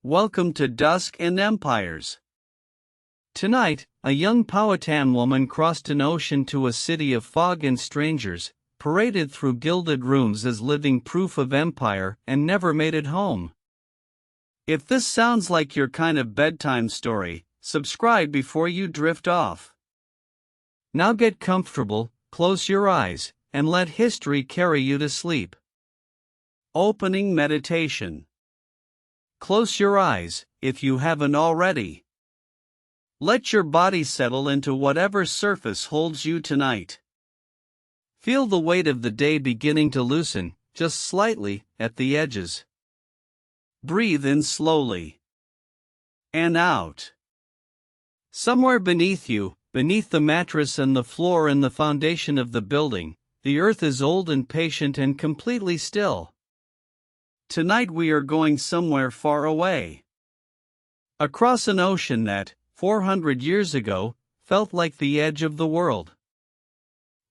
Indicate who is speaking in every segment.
Speaker 1: Welcome to Dusk and Empires. Tonight, a young Powhatan woman crossed an ocean to a city of fog and strangers, paraded through gilded rooms as living proof of empire, and never made it home. If this sounds like your kind of bedtime story, subscribe before you drift off. Now get comfortable, close your eyes, and let history carry you to sleep. Opening meditation. Close your eyes, if you haven't already. Let your body settle into whatever surface holds you tonight. Feel the weight of the day beginning to loosen, just slightly, at the edges. Breathe in slowly. And out. Somewhere beneath you, beneath the mattress and the floor and the foundation of the building, the earth is old and patient and completely still. Tonight we are going somewhere far away. Across an ocean that, 400 years ago, felt like the edge of the world.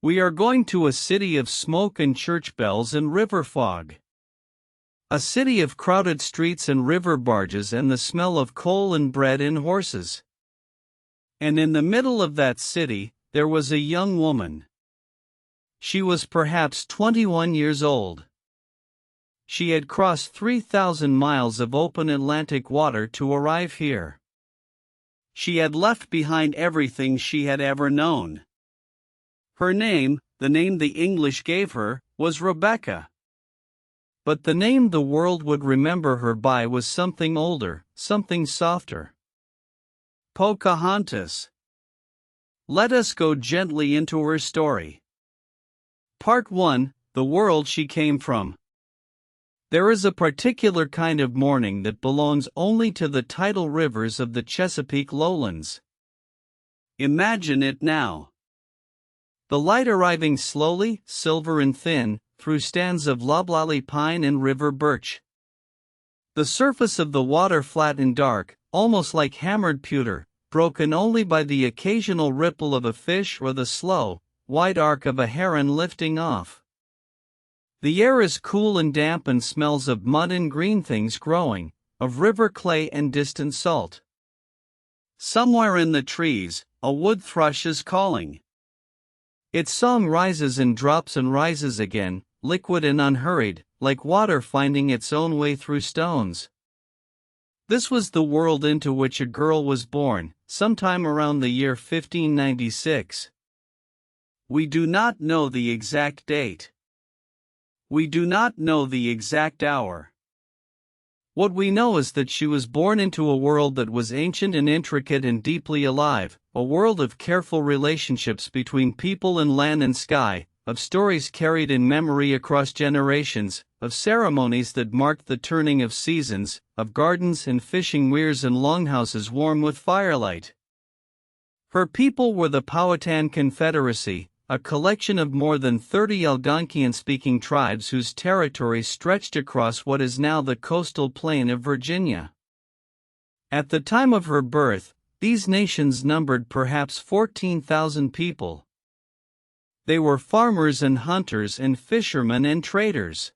Speaker 1: We are going to a city of smoke and church bells and river fog. A city of crowded streets and river barges and the smell of coal and bread and horses. And in the middle of that city, there was a young woman. She was perhaps 21 years old. She had crossed 3,000 miles of open Atlantic water to arrive here. She had left behind everything she had ever known. Her name, the name the English gave her, was Rebecca. But the name the world would remember her by was something older, something softer. Pocahontas. Let us go gently into her story. Part 1: The world she came from. There is a particular kind of morning that belongs only to the tidal rivers of the Chesapeake lowlands. Imagine it now. The light arriving slowly, silver and thin, through stands of loblolly pine and river birch. The surface of the water flat and dark, almost like hammered pewter, broken only by the occasional ripple of a fish or the slow, wide arc of a heron lifting off. The air is cool and damp and smells of mud and green things growing, of river clay and distant salt. Somewhere in the trees, a wood thrush is calling. Its song rises and drops and rises again, liquid and unhurried, like water finding its own way through stones. This was the world into which a girl was born, sometime around the year 1596. We do not know the exact date. We do not know the exact hour. What we know is that she was born into a world that was ancient and intricate and deeply alive, a world of careful relationships between people and land and sky, of stories carried in memory across generations, of ceremonies that marked the turning of seasons, of gardens and fishing weirs and longhouses warm with firelight. Her people were the Powhatan Confederacy, a collection of more than 30 Algonquian-speaking tribes whose territory stretched across what is now the coastal plain of Virginia. At the time of her birth, these nations numbered perhaps 14,000 people. They were farmers and hunters and fishermen and traders.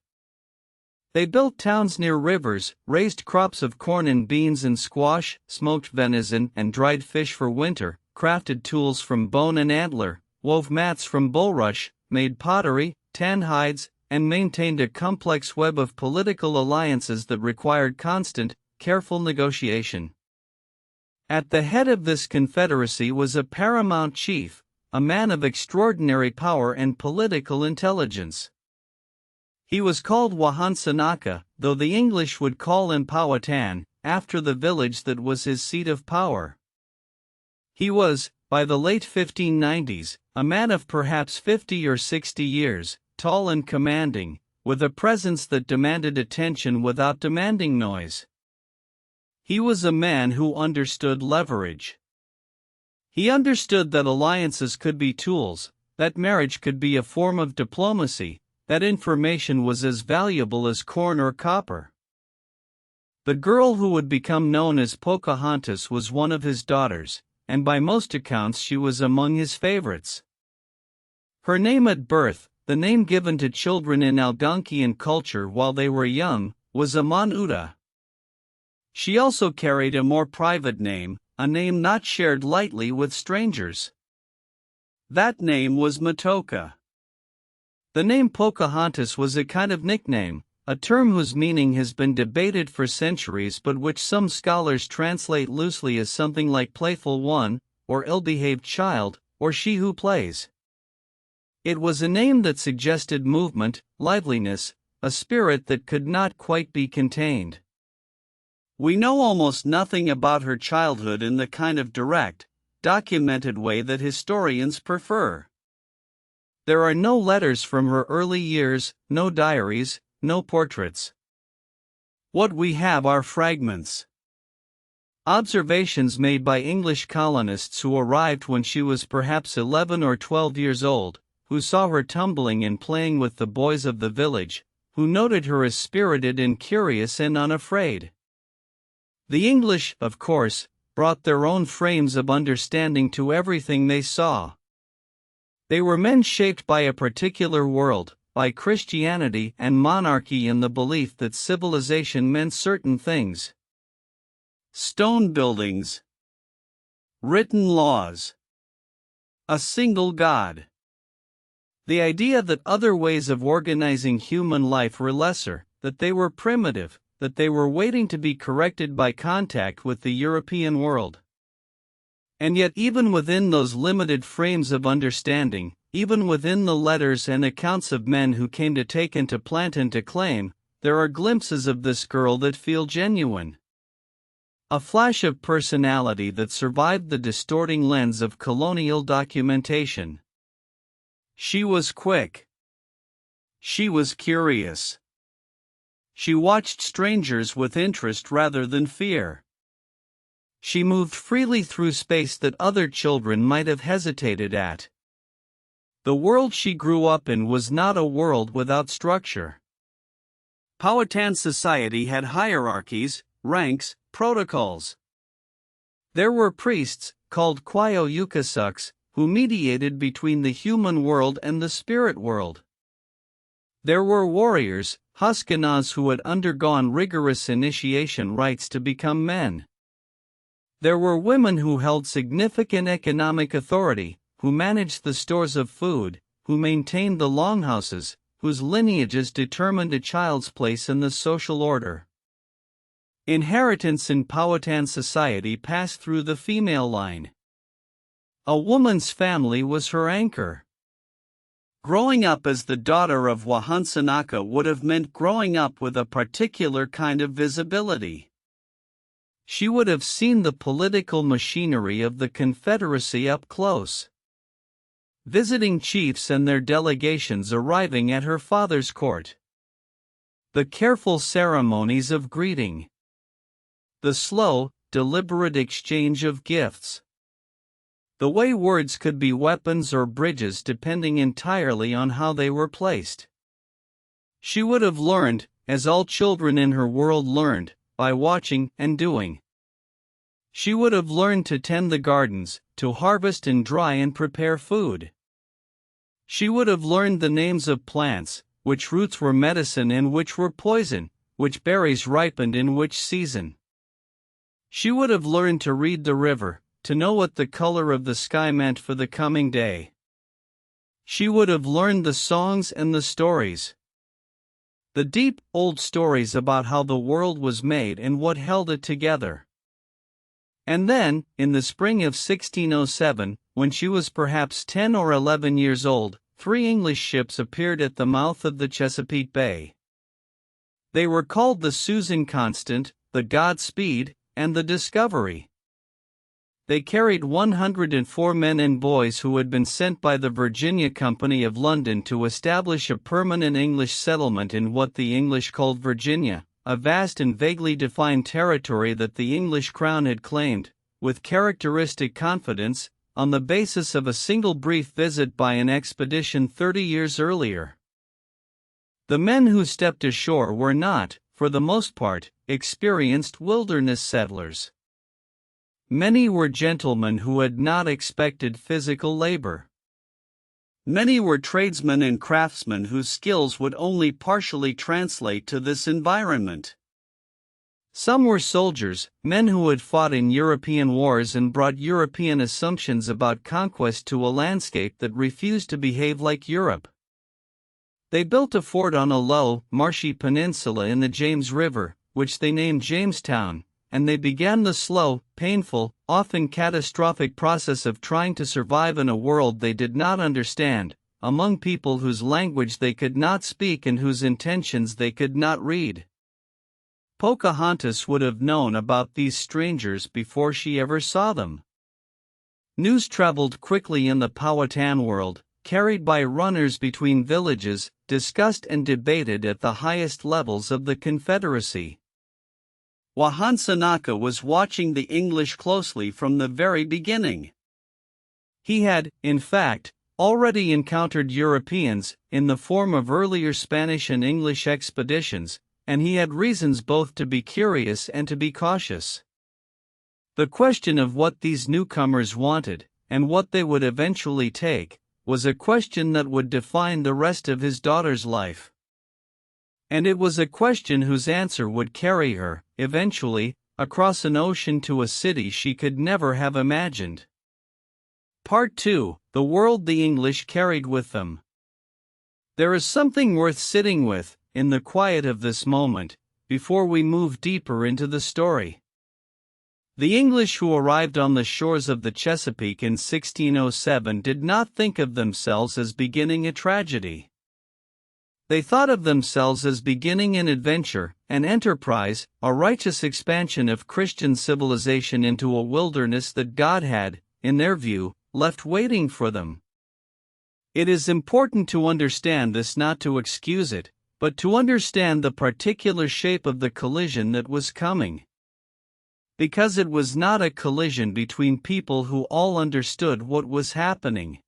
Speaker 1: They built towns near rivers, raised crops of corn and beans and squash, smoked venison and dried fish for winter, crafted tools from bone and antler, wove mats from bulrush, made pottery, tanned hides, and maintained a complex web of political alliances that required constant, careful negotiation. At the head of this confederacy was a paramount chief, a man of extraordinary power and political intelligence. He was called Wahansanaka, though the English would call him Powhatan, after the village that was his seat of power. He was, by the late 1590s, a man of perhaps 50 or 60 years, tall and commanding, with a presence that demanded attention without demanding noise. He was a man who understood leverage. He understood that alliances could be tools, that marriage could be a form of diplomacy, that information was as valuable as corn or copper. The girl who would become known as Pocahontas was one of his daughters, and by most accounts she was among his favorites. Her name at birth, the name given to children in Algonquian culture while they were young, was Amanuta. She also carried a more private name, a name not shared lightly with strangers. That name was Matoka. The name Pocahontas was a kind of nickname, a term whose meaning has been debated for centuries but which some scholars translate loosely as something like playful one, or ill-behaved child, or she who plays. It was a name that suggested movement, liveliness, a spirit that could not quite be contained. We know almost nothing about her childhood in the kind of direct, documented way that historians prefer. There are no letters from her early years, no diaries, no portraits. What we have are fragments. Observations made by English colonists who arrived when she was perhaps 11 or 12 years old, who saw her tumbling and playing with the boys of the village, who noted her as spirited and curious and unafraid. The English, of course, brought their own frames of understanding to everything they saw. They were men shaped by a particular world, by Christianity and monarchy and the belief that civilization meant certain things. Stone buildings. Written laws. A single God. The idea that other ways of organizing human life were lesser, that they were primitive, that they were waiting to be corrected by contact with the European world. And yet even within those limited frames of understanding, even within the letters and accounts of men who came to take and to plant and to claim, there are glimpses of this girl that feel genuine. A flash of personality that survived the distorting lens of colonial documentation. She was quick. She was curious. She watched strangers with interest rather than fear. She moved freely through space that other children might have hesitated at. The world she grew up in was not a world without structure. Powhatan society had hierarchies, ranks, protocols. There were priests, called Quayo-Yukasuks, who mediated between the human world and the spirit world. There were warriors, Huskanas, who had undergone rigorous initiation rites to become men. There were women who held significant economic authority, who managed the stores of food, who maintained the longhouses, whose lineages determined a child's place in the social order. Inheritance in Powhatan society passed through the female line. A woman's family was her anchor. Growing up as the daughter of Wahansanaka would have meant growing up with a particular kind of visibility. She would have seen the political machinery of the Confederacy up close. Visiting chiefs and their delegations arriving at her father's court. The careful ceremonies of greeting. The slow, deliberate exchange of gifts. The way words could be weapons or bridges depending entirely on how they were placed. She would have learned, as all children in her world learned, by watching and doing. She would have learned to tend the gardens, to harvest and dry and prepare food. She would have learned the names of plants, which roots were medicine and which were poison, which berries ripened in which season. She would have learned to read the river, to know what the color of the sky meant for the coming day. She would have learned the songs and the stories. The deep, old stories about how the world was made and what held it together. And then, in the spring of 1607, when she was perhaps 10 or 11 years old, 3 English ships appeared at the mouth of the Chesapeake Bay. They were called the Susan Constant, the Godspeed, and the Discovery. They carried 104 men and boys who had been sent by the Virginia Company of London to establish a permanent English settlement in what the English called Virginia, a vast and vaguely defined territory that the English crown had claimed, with characteristic confidence, on the basis of a single brief visit by an expedition 30 years earlier. The men who stepped ashore were not, for the most part, experienced wilderness settlers. Many were gentlemen who had not expected physical labor. Many were tradesmen and craftsmen whose skills would only partially translate to this environment. Some were soldiers, men who had fought in European wars and brought European assumptions about conquest to a landscape that refused to behave like Europe. They built a fort on a low, marshy peninsula in the James River, which they named Jamestown, and they began the slow, painful, often catastrophic process of trying to survive in a world they did not understand, among people whose language they could not speak and whose intentions they could not read. Pocahontas would have known about these strangers before she ever saw them. News traveled quickly in the Powhatan world, carried by runners between villages, discussed and debated at the highest levels of the Confederacy. Wahansanaka was watching the English closely from the very beginning. He had, in fact, already encountered Europeans, in the form of earlier Spanish and English expeditions, and he had reasons both to be curious and to be cautious. The question of what these newcomers wanted, and what they would eventually take, was a question that would define the rest of his daughter's life. And it was a question whose answer would carry her, eventually, across an ocean to a city she could never have imagined. Part 2: The World the English Carried with Them. There is something worth sitting with, in the quiet of this moment, before we move deeper into the story. The English who arrived on the shores of the Chesapeake in 1607 did not think of themselves as beginning a tragedy. They thought of themselves as beginning an adventure, an enterprise, a righteous expansion of Christian civilization into a wilderness that God had, in their view, left waiting for them. It is important to understand this, not to excuse it, but to understand the particular shape of the collision that was coming. Because it was not a collision between people who all understood what was happening.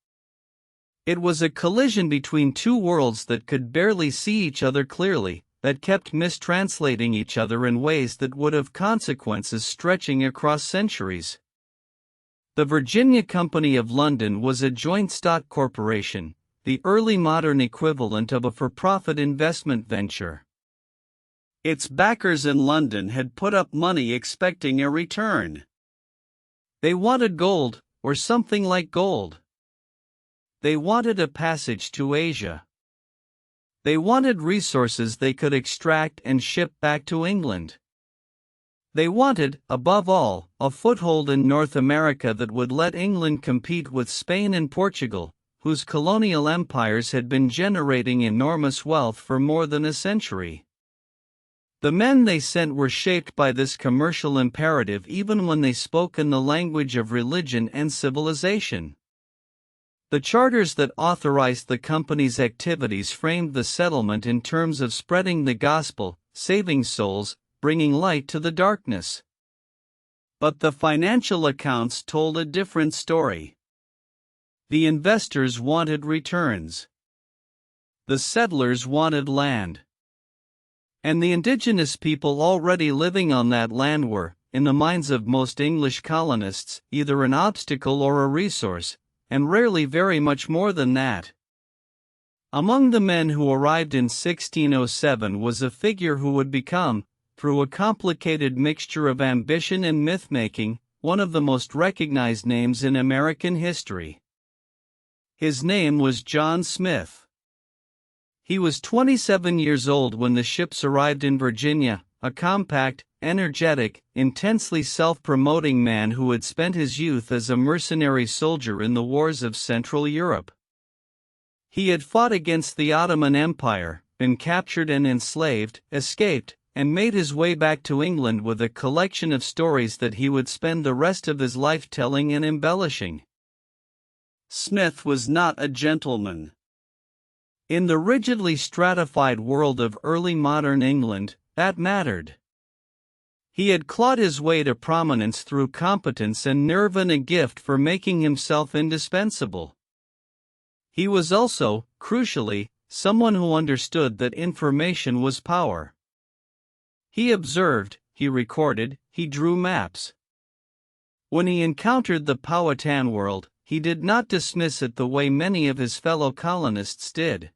Speaker 1: It was a collision between two worlds that could barely see each other clearly, that kept mistranslating each other in ways that would have consequences stretching across centuries. The Virginia Company of London was a joint stock corporation, the early modern equivalent of a for-profit investment venture. Its backers in London had put up money expecting a return. They wanted gold, or something like gold. They wanted a passage to Asia. They wanted resources they could extract and ship back to England. They wanted, above all, a foothold in North America that would let England compete with Spain and Portugal, whose colonial empires had been generating enormous wealth for more than a century. The men they sent were shaped by this commercial imperative even when they spoke in the language of religion and civilization. The charters that authorized the company's activities framed the settlement in terms of spreading the gospel, saving souls, bringing light to the darkness. But the financial accounts told a different story. The investors wanted returns. The settlers wanted land. And the indigenous people already living on that land were, in the minds of most English colonists, either an obstacle or a resource, and rarely very much more than that. Among the men who arrived in 1607 was a figure who would become, through a complicated mixture of ambition and myth-making, one of the most recognized names in American history. His name was John Smith. He was 27 years old when the ships arrived in Virginia, a compact, energetic, intensely self-promoting man who had spent his youth as a mercenary soldier in the wars of Central Europe. He had fought against the Ottoman Empire, been captured and enslaved, escaped, and made his way back to England with a collection of stories that he would spend the rest of his life telling and embellishing. Smith was not a gentleman. In the rigidly stratified world of early modern England, that mattered. He had clawed his way to prominence through competence and nerve and a gift for making himself indispensable. He was also, crucially, someone who understood that information was power. He observed, he recorded, he drew maps. When he encountered the Powhatan world, he did not dismiss it the way many of his fellow colonists did.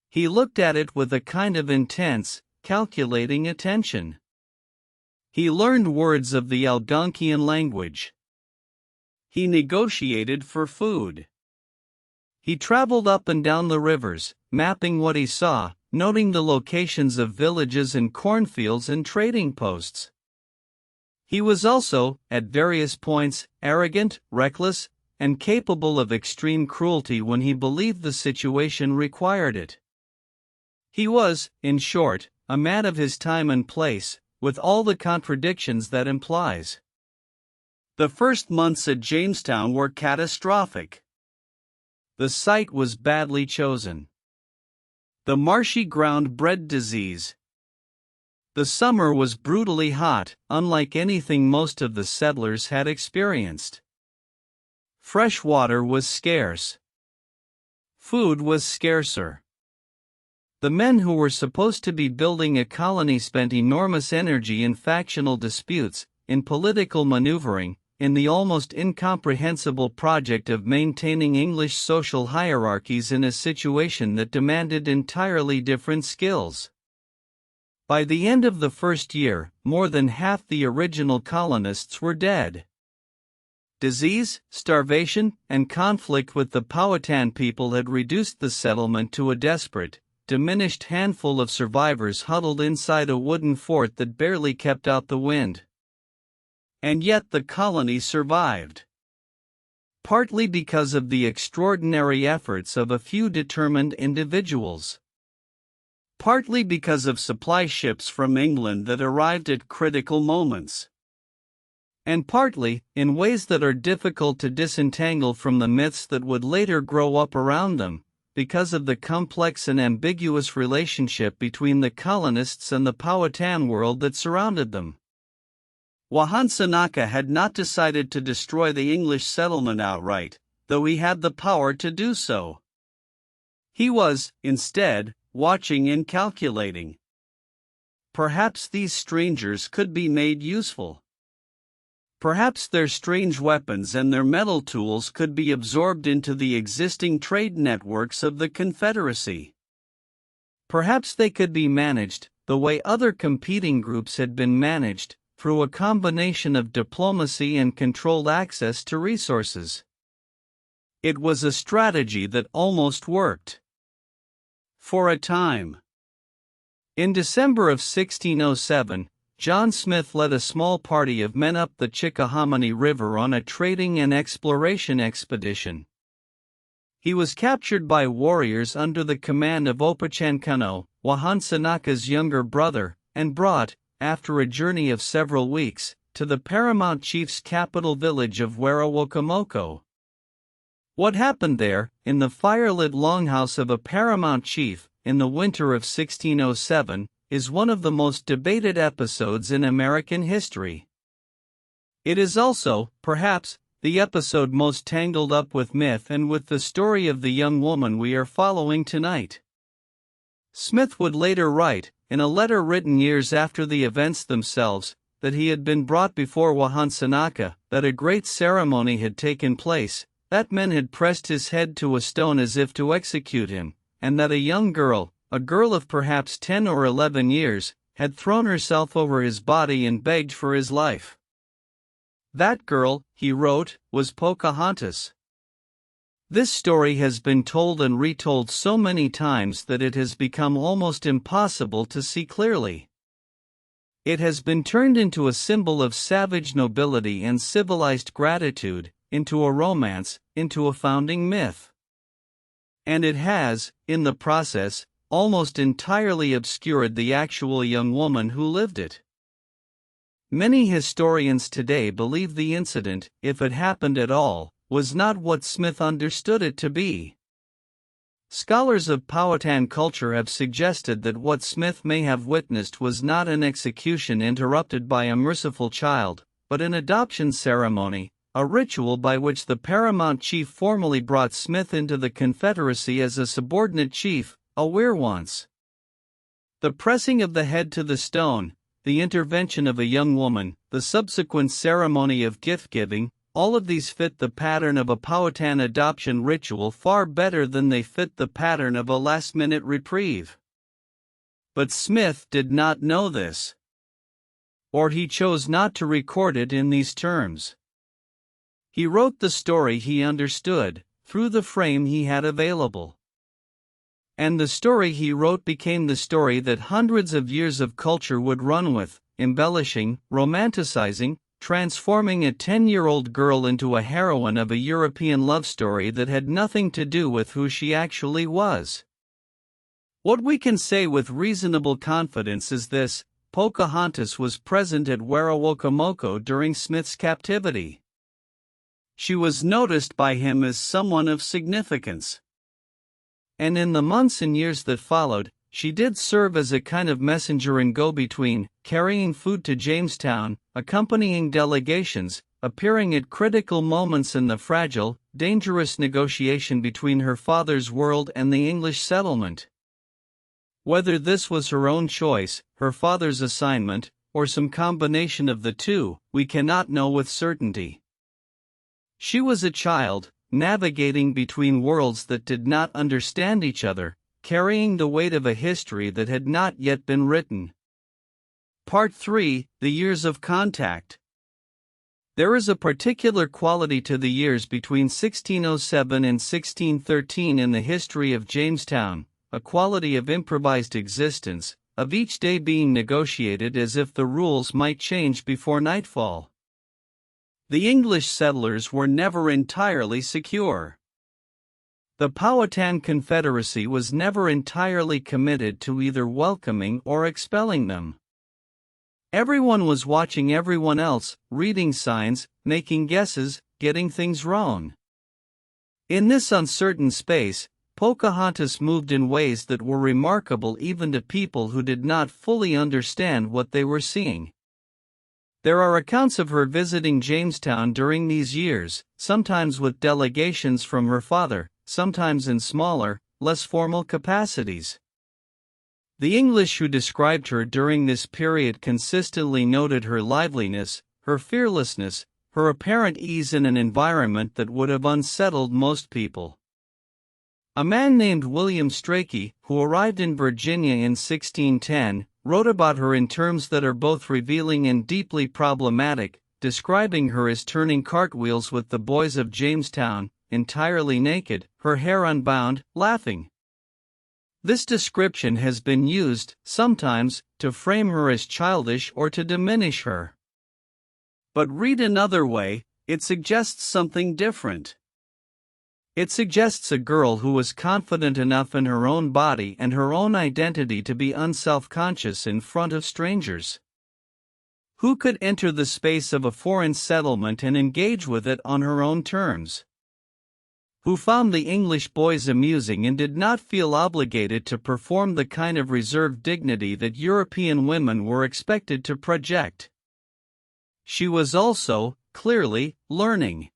Speaker 1: He looked at it with a kind of intense, calculating attention. He learned words of the Algonquian language. He negotiated for food. He traveled up and down the rivers, mapping what he saw, noting the locations of villages and cornfields and trading posts. He was also, at various points, arrogant, reckless, and capable of extreme cruelty when he believed the situation required it. He was, in short, a man of his time and place, with all the contradictions that implies. The first months at Jamestown were catastrophic. The site was badly chosen. The marshy ground bred disease. The summer was brutally hot, unlike anything most of the settlers had experienced. Fresh water was scarce. Food was scarcer. The men who were supposed to be building a colony spent enormous energy in factional disputes, in political maneuvering, in the almost incomprehensible project of maintaining English social hierarchies in a situation that demanded entirely different skills. By the end of the first year, more than half the original colonists were dead. Disease, starvation, and conflict with the Powhatan people had reduced the settlement to a desperate, diminished handful of survivors huddled inside a wooden fort that barely kept out the wind. And yet the colony survived. Partly because of the extraordinary efforts of a few determined individuals. Partly because of supply ships from England that arrived at critical moments. And partly, in ways that are difficult to disentangle from the myths that would later grow up around them, because of the complex and ambiguous relationship between the colonists and the Powhatan world that surrounded them. Wahansanaka had not decided to destroy the English settlement outright, though he had the power to do so. He was, instead, watching and calculating. Perhaps these strangers could be made useful. Perhaps their strange weapons and their metal tools could be absorbed into the existing trade networks of the Confederacy. Perhaps they could be managed, the way other competing groups had been managed, through a combination of diplomacy and controlled access to resources. It was a strategy that almost worked. For a time. In December of 1607, John Smith led a small party of men up the Chickahominy River on a trading and exploration expedition. He was captured by warriors under the command of Opechancanough, Wahansanaka's younger brother, and brought, after a journey of several weeks, to the paramount chief's capital village of Werowocomoco. What happened there, in the firelit longhouse of a paramount chief, in the winter of 1607, is one of the most debated episodes in American history. It is also, perhaps, the episode most tangled up with myth and with the story of the young woman we are following tonight. Smith would later write, in a letter written years after the events themselves, that he had been brought before Wahansanaka, that a great ceremony had taken place, that men had pressed his head to a stone as if to execute him, and that a young girl, a girl of perhaps 10 or 11 years, had thrown herself over his body and begged for his life. That girl, he wrote, was Pocahontas. This story has been told and retold so many times that it has become almost impossible to see clearly. It has been turned into a symbol of savage nobility and civilized gratitude, into a romance, into a founding myth. And it has, in the process, almost entirely obscured the actual young woman who lived it. Many historians today believe the incident, if it happened at all, was not what Smith understood it to be. Scholars of Powhatan culture have suggested that what Smith may have witnessed was not an execution interrupted by a merciful child, but an adoption ceremony, a ritual by which the paramount chief formally brought Smith into the Confederacy as a subordinate chief, a werewance. The pressing of the head to the stone, the intervention of a young woman, the subsequent ceremony of gift-giving, all of these fit the pattern of a Powhatan adoption ritual far better than they fit the pattern of a last-minute reprieve. But Smith did not know this. or he chose not to record it in these terms. He wrote the story he understood, through the frame he had available. And the story he wrote became the story that hundreds of years of culture would run with, embellishing, romanticizing, transforming a 10-year-old girl into a heroine of a European love story that had nothing to do with who she actually was. What we can say with reasonable confidence is this: Pocahontas was present at Werowocomoco during Smith's captivity. She was noticed by him as someone of significance. And in the months and years that followed, she did serve as a kind of messenger and go-between, carrying food to Jamestown, accompanying delegations, appearing at critical moments in the fragile, dangerous negotiation between her father's world and the English settlement. Whether this was her own choice, her father's assignment, or some combination of the two, we cannot know with certainty. She was a child, navigating between worlds that did not understand each other, carrying the weight of a history that had not yet been written. Part 3: The Years of Contact. There is a particular quality to the years between 1607 and 1613 in the history of Jamestown, a quality of improvised existence, of each day being negotiated as if the rules might change before nightfall. The English settlers were never entirely secure. The Powhatan Confederacy was never entirely committed to either welcoming or expelling them. Everyone was watching everyone else, reading signs, making guesses, getting things wrong. In this uncertain space, Pocahontas moved in ways that were remarkable even to people who did not fully understand what they were seeing. There are accounts of her visiting Jamestown during these years, sometimes with delegations from her father, sometimes in smaller, less formal capacities. The English who described her during this period consistently noted her liveliness, her fearlessness, her apparent ease in an environment that would have unsettled most people. A man named William Strachey, who arrived in Virginia in 1610, wrote about her in terms that are both revealing and deeply problematic, describing her as turning cartwheels with the boys of Jamestown, entirely naked, her hair unbound, laughing. This description has been used, sometimes, to frame her as childish or to diminish her. But read another way, it suggests something different. It suggests a girl who was confident enough in her own body and her own identity to be unself-conscious in front of strangers. Who could enter the space of a foreign settlement and engage with it on her own terms. Who found the English boys amusing and did not feel obligated to perform the kind of reserved dignity that European women were expected to project. She was also, clearly, learning.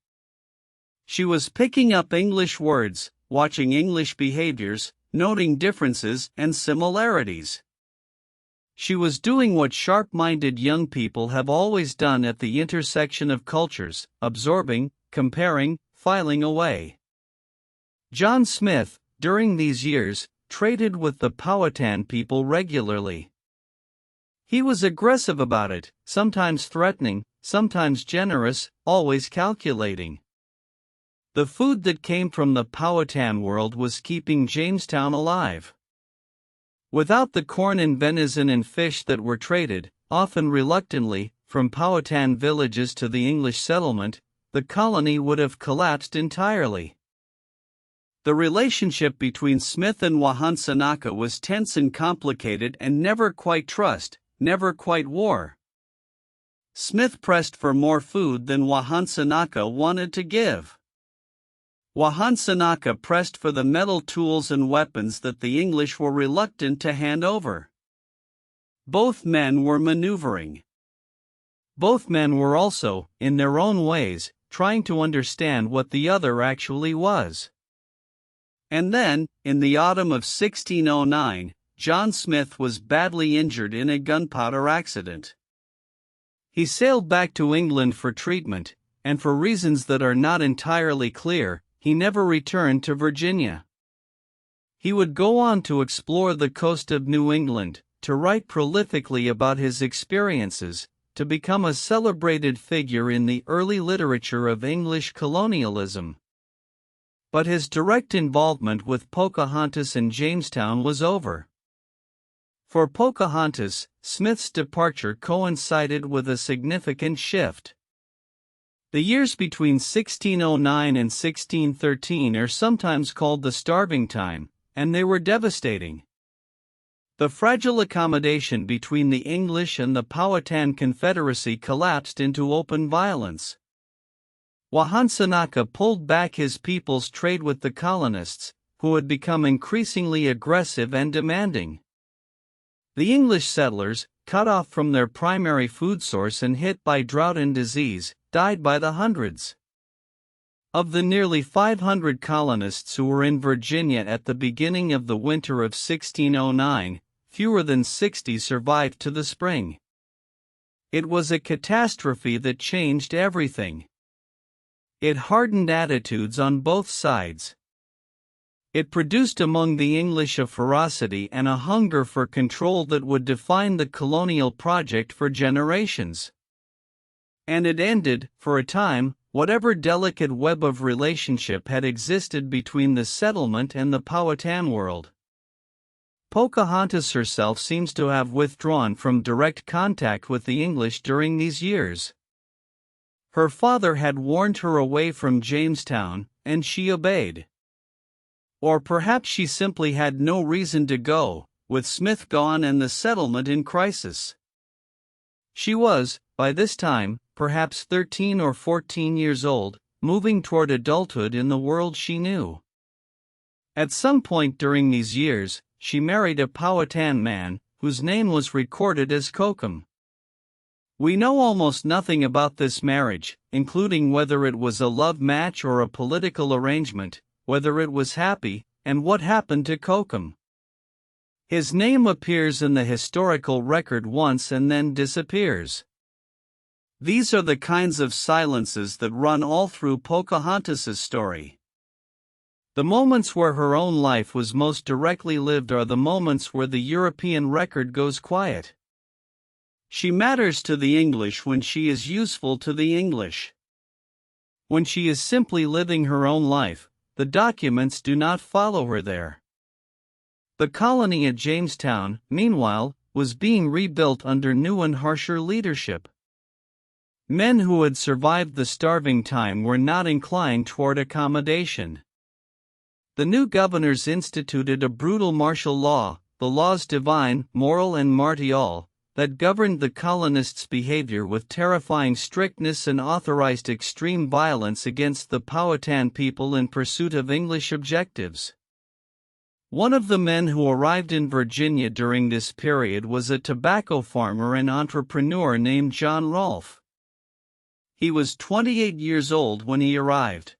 Speaker 1: She was picking up English words, watching English behaviors, noting differences and similarities. She was doing what sharp-minded young people have always done at the intersection of cultures, absorbing, comparing, filing away. John Smith, during these years, traded with the Powhatan people regularly. He was aggressive about it, sometimes threatening, sometimes generous, always calculating. The food that came from the Powhatan world was keeping Jamestown alive. Without the corn and venison and fish that were traded, often reluctantly, from Powhatan villages to the English settlement, the colony would have collapsed entirely. The relationship between Smith and Wahansanaka was tense and complicated and never quite trust, never quite war. Smith pressed for more food than Wahansanaka wanted to give. Wahansanaka pressed for the metal tools and weapons that the English were reluctant to hand over. Both men were maneuvering. Both men were also, in their own ways, trying to understand what the other actually was. And then, in the autumn of 1609, John Smith was badly injured in a gunpowder accident. He sailed back to England for treatment, and for reasons that are not entirely clear, he never returned to Virginia. He would go on to explore the coast of New England, to write prolifically about his experiences, to become a celebrated figure in the early literature of English colonialism. But his direct involvement with Pocahontas and Jamestown was over. For Pocahontas, Smith's departure coincided with a significant shift. The years between 1609 and 1613 are sometimes called the Starving Time, and they were devastating. The fragile accommodation between the English and the Powhatan Confederacy collapsed into open violence. Wahansanaka pulled back his people's trade with the colonists, who had become increasingly aggressive and demanding. The English settlers, cut off from their primary food source and hit by drought and disease, died by the hundreds. Of the nearly 500 colonists who were in Virginia at the beginning of the winter of 1609, fewer than 60 survived to the spring. It was a catastrophe that changed everything. It hardened attitudes on both sides. It produced among the English a ferocity and a hunger for control that would define the colonial project for generations. And it ended, for a time, whatever delicate web of relationship had existed between the settlement and the Powhatan world. Pocahontas herself seems to have withdrawn from direct contact with the English during these years. Her father had warned her away from Jamestown, and she obeyed. Or perhaps she simply had no reason to go, with Smith gone and the settlement in crisis. She was, by this time, perhaps 13 or 14 years old, moving toward adulthood in the world she knew. At some point during these years, she married a Powhatan man, whose name was recorded as Kokum. We know almost nothing about this marriage, including whether it was a love match or a political arrangement, whether it was happy, and what happened to Kokum. His name appears in the historical record once and then disappears. These are the kinds of silences that run all through Pocahontas's story. The moments where her own life was most directly lived are the moments where the European record goes quiet. She matters to the English when she is useful to the English. When she is simply living her own life, the documents do not follow her there. The colony at Jamestown, meanwhile, was being rebuilt under new and harsher leadership. Men who had survived the Starving Time were not inclined toward accommodation. The new governors instituted a brutal martial law, the laws divine, moral and martial, that governed the colonists' behavior with terrifying strictness and authorized extreme violence against the Powhatan people in pursuit of English objectives. One of the men who arrived in Virginia during this period was a tobacco farmer and entrepreneur named John Rolfe. He was 28 years old when he arrived.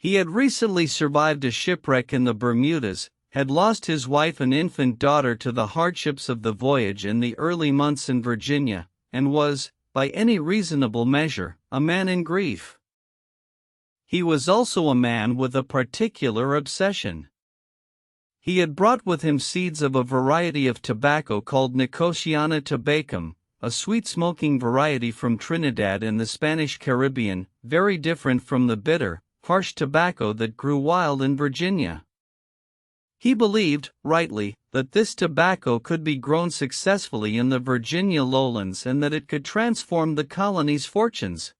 Speaker 1: He had recently survived a shipwreck in the Bermudas, had lost his wife and infant daughter to the hardships of the voyage in the early months in Virginia, and was, by any reasonable measure, a man in grief. He was also a man with a particular obsession. He had brought with him seeds of a variety of tobacco called Nicotiana tabacum, a sweet-smoking variety from Trinidad in the Spanish Caribbean, very different from the bitter, harsh tobacco that grew wild in Virginia. He believed, rightly, that this tobacco could be grown successfully in the Virginia lowlands and that it could transform the colony's fortunes.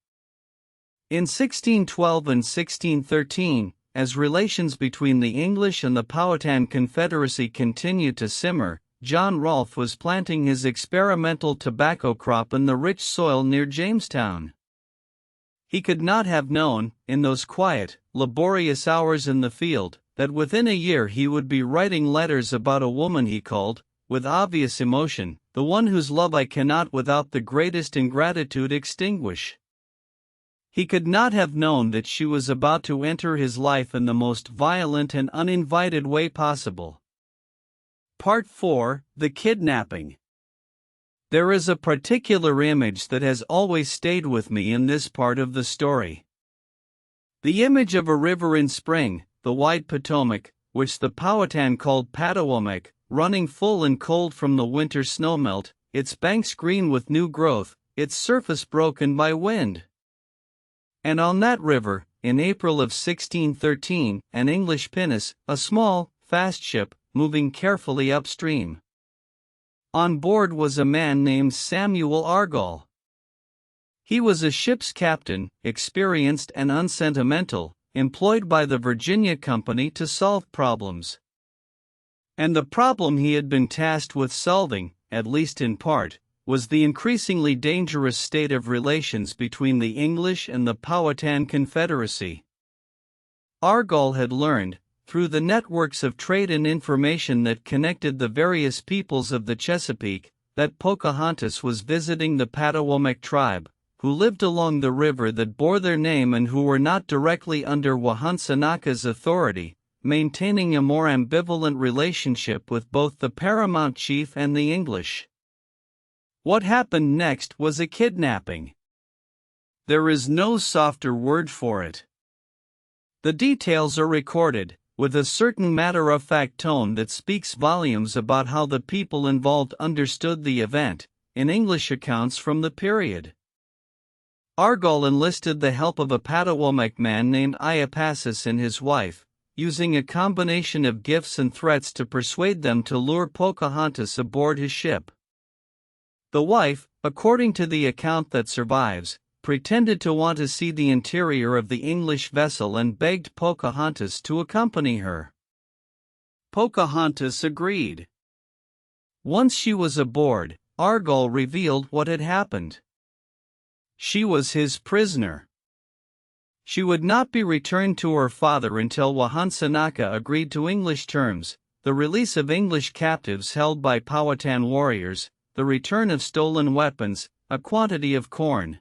Speaker 1: In 1612 and 1613, as relations between the English and the Powhatan Confederacy continued to simmer, John Rolfe was planting his experimental tobacco crop in the rich soil near Jamestown. He could not have known, in those quiet, laborious hours in the field, that within a year he would be writing letters about a woman he called, with obvious emotion, the one whose love I cannot without the greatest ingratitude extinguish. He could not have known that she was about to enter his life in the most violent and uninvited way possible. Part 4: The Kidnapping. There is a particular image that has always stayed with me in this part of the story. The image of a river in spring, the wide Potomac, which the Powhatan called Patawomac, running full and cold from the winter snowmelt, its banks green with new growth, its surface broken by wind. And on that river, in April of 1613, an English pinnace, a small, fast ship, moving carefully upstream. On board was a man named Samuel Argall. He was a ship's captain, experienced and unsentimental, employed by the Virginia Company to solve problems. And the problem he had been tasked with solving, at least in part, was the increasingly dangerous state of relations between the English and the Powhatan Confederacy. Argall had learned, through the networks of trade and information that connected the various peoples of the Chesapeake, that Pocahontas was visiting the Patawomac tribe, who lived along the river that bore their name and who were not directly under Wahansanaka's authority, maintaining a more ambivalent relationship with both the paramount chief and the English. What happened next was a kidnapping. There is no softer word for it. The details are recorded, with a certain matter-of-fact tone that speaks volumes about how the people involved understood the event, in English accounts from the period. Argall enlisted the help of a Patawomac man named Iapassus and his wife, using a combination of gifts and threats to persuade them to lure Pocahontas aboard his ship. The wife, according to the account that survives, pretended to want to see the interior of the English vessel and begged Pocahontas to accompany her. Pocahontas agreed. Once she was aboard, Argall revealed what had happened. She was his prisoner. She would not be returned to her father until Wahansanaka agreed to English terms, the release of English captives held by Powhatan warriors, the return of stolen weapons, a quantity of corn.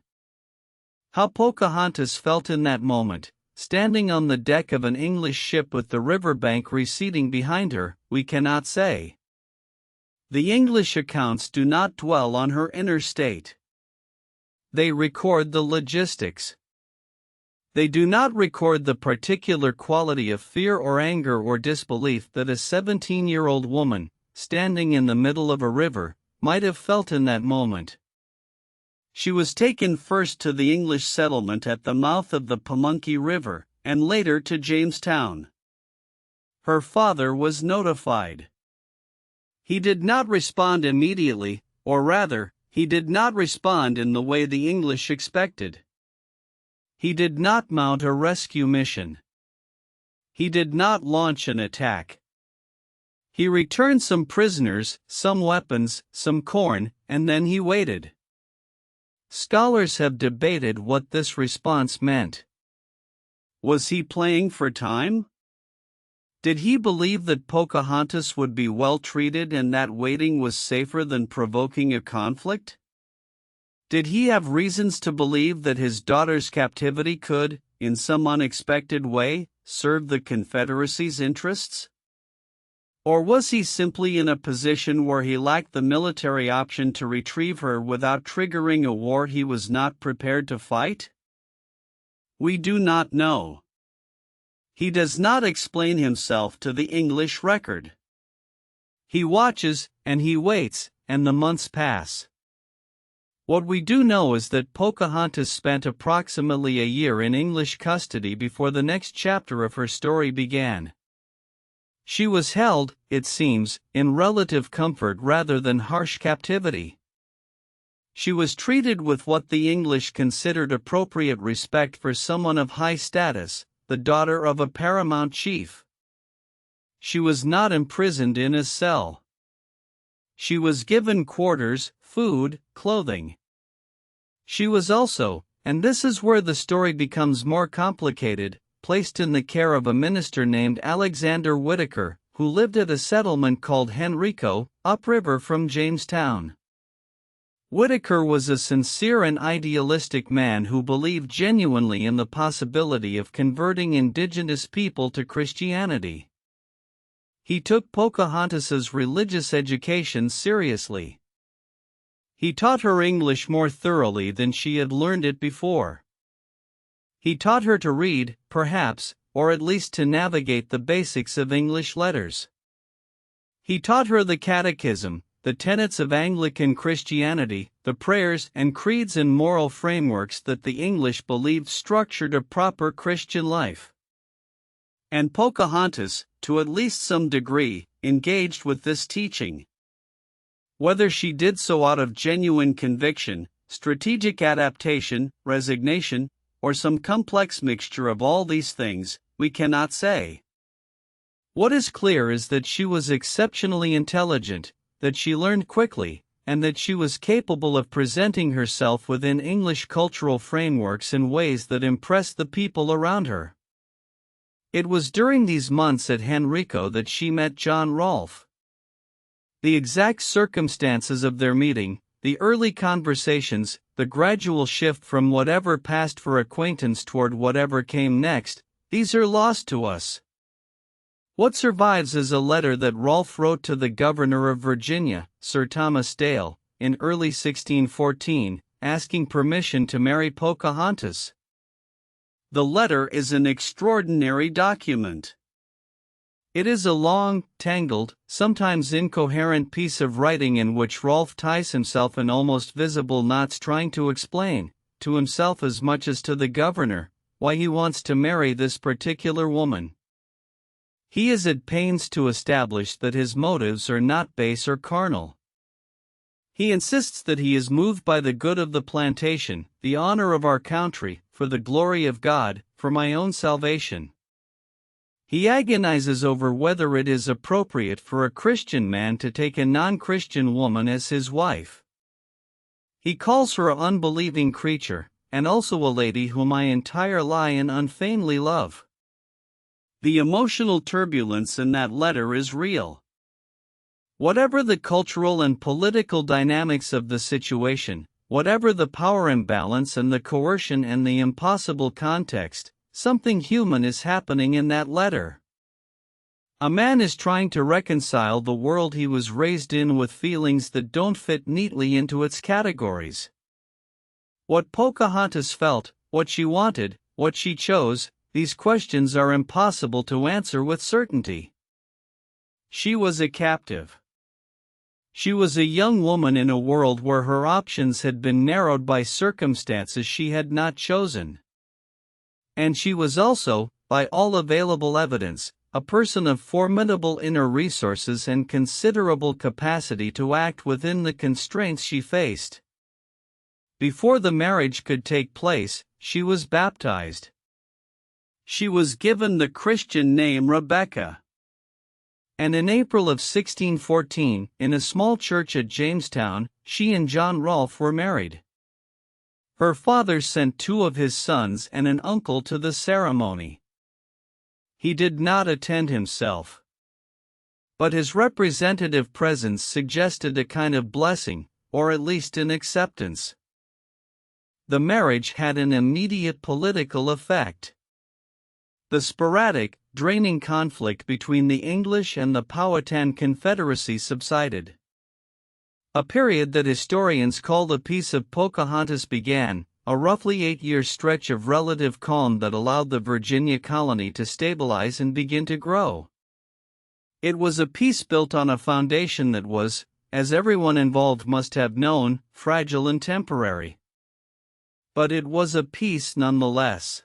Speaker 1: How Pocahontas felt in that moment, standing on the deck of an English ship with the riverbank receding behind her, we cannot say. The English accounts do not dwell on her inner state. They record the logistics. They do not record the particular quality of fear or anger or disbelief that a 17-year-old woman, standing in the middle of a river, might have felt in that moment. She was taken first to the English settlement at the mouth of the Pamunkey River, and later to Jamestown. Her father was notified. He did not respond immediately, or rather, he did not respond in the way the English expected. He did not mount a rescue mission. He did not launch an attack. He returned some prisoners, some weapons, some corn, and then he waited. Scholars have debated what this response meant. Was he playing for time? Did he believe that Pocahontas would be well treated and that waiting was safer than provoking a conflict? Did he have reasons to believe that his daughter's captivity could, in some unexpected way, serve the Confederacy's interests? Or was he simply in a position where he lacked the military option to retrieve her without triggering a war he was not prepared to fight? We do not know. He does not explain himself to the English record. He watches, and he waits, and the months pass. What we do know is that Pocahontas spent approximately a year in English custody before the next chapter of her story began. She was held, it seems, in relative comfort rather than harsh captivity. She was treated with what the English considered appropriate respect for someone of high status, the daughter of a paramount chief. She was not imprisoned in a cell. She was given quarters, food, clothing. She was also, and this is where the story becomes more complicated, placed in the care of a minister named Alexander Whitaker, who lived at a settlement called Henrico, upriver from Jamestown. Whitaker was a sincere and idealistic man who believed genuinely in the possibility of converting indigenous people to Christianity. He took Pocahontas's religious education seriously. He taught her English more thoroughly than she had learned it before. He taught her to read, perhaps, or at least to navigate the basics of English letters. He taught her the catechism, the tenets of Anglican Christianity, the prayers and creeds and moral frameworks that the English believed structured a proper Christian life. And Pocahontas, to at least some degree, engaged with this teaching. Whether she did so out of genuine conviction, strategic adaptation, resignation, or some complex mixture of all these things, we cannot say. What is clear is that she was exceptionally intelligent, that she learned quickly, and that she was capable of presenting herself within English cultural frameworks in ways that impressed the people around her. It was during these months at Henrico that she met John Rolfe. The exact circumstances of their meeting, the early conversations, the gradual shift from whatever passed for acquaintance toward whatever came next, these are lost to us. What survives is a letter that Rolfe wrote to the governor of Virginia, Sir Thomas Dale, in early 1614, asking permission to marry Pocahontas. The letter is an extraordinary document. It is a long, tangled, sometimes incoherent piece of writing in which Rolfe ties himself in almost visible knots trying to explain, to himself as much as to the governor, why he wants to marry this particular woman. He is at pains to establish that his motives are not base or carnal. He insists that he is moved by the good of the plantation, the honor of our country, for the glory of God, for my own salvation. He agonizes over whether it is appropriate for a Christian man to take a non-Christian woman as his wife. He calls her an unbelieving creature, and also a lady whom I entire lie and unfeignedly love. The emotional turbulence in that letter is real. Whatever the cultural and political dynamics of the situation, whatever the power imbalance and the coercion and the impossible context, something human is happening in that letter. A man is trying to reconcile the world he was raised in with feelings that don't fit neatly into its categories. What Pocahontas felt, what she wanted, what she chose, these questions are impossible to answer with certainty. She was a captive. She was a young woman in a world where her options had been narrowed by circumstances she had not chosen. And she was also, by all available evidence, a person of formidable inner resources and considerable capacity to act within the constraints she faced. Before the marriage could take place, she was baptized. She was given the Christian name Rebecca. And in April of 1614, in a small church at Jamestown, she and John Rolfe were married. Her father sent 2 of his sons and an uncle to the ceremony. He did not attend himself, but his representative presence suggested a kind of blessing, or at least an acceptance. The marriage had an immediate political effect. The sporadic, draining conflict between the English and the Powhatan Confederacy subsided. A period that historians call the Peace of Pocahontas began, a roughly 8-year stretch of relative calm that allowed the Virginia colony to stabilize and begin to grow. It was a peace built on a foundation that was, as everyone involved must have known, fragile and temporary. But it was a peace nonetheless.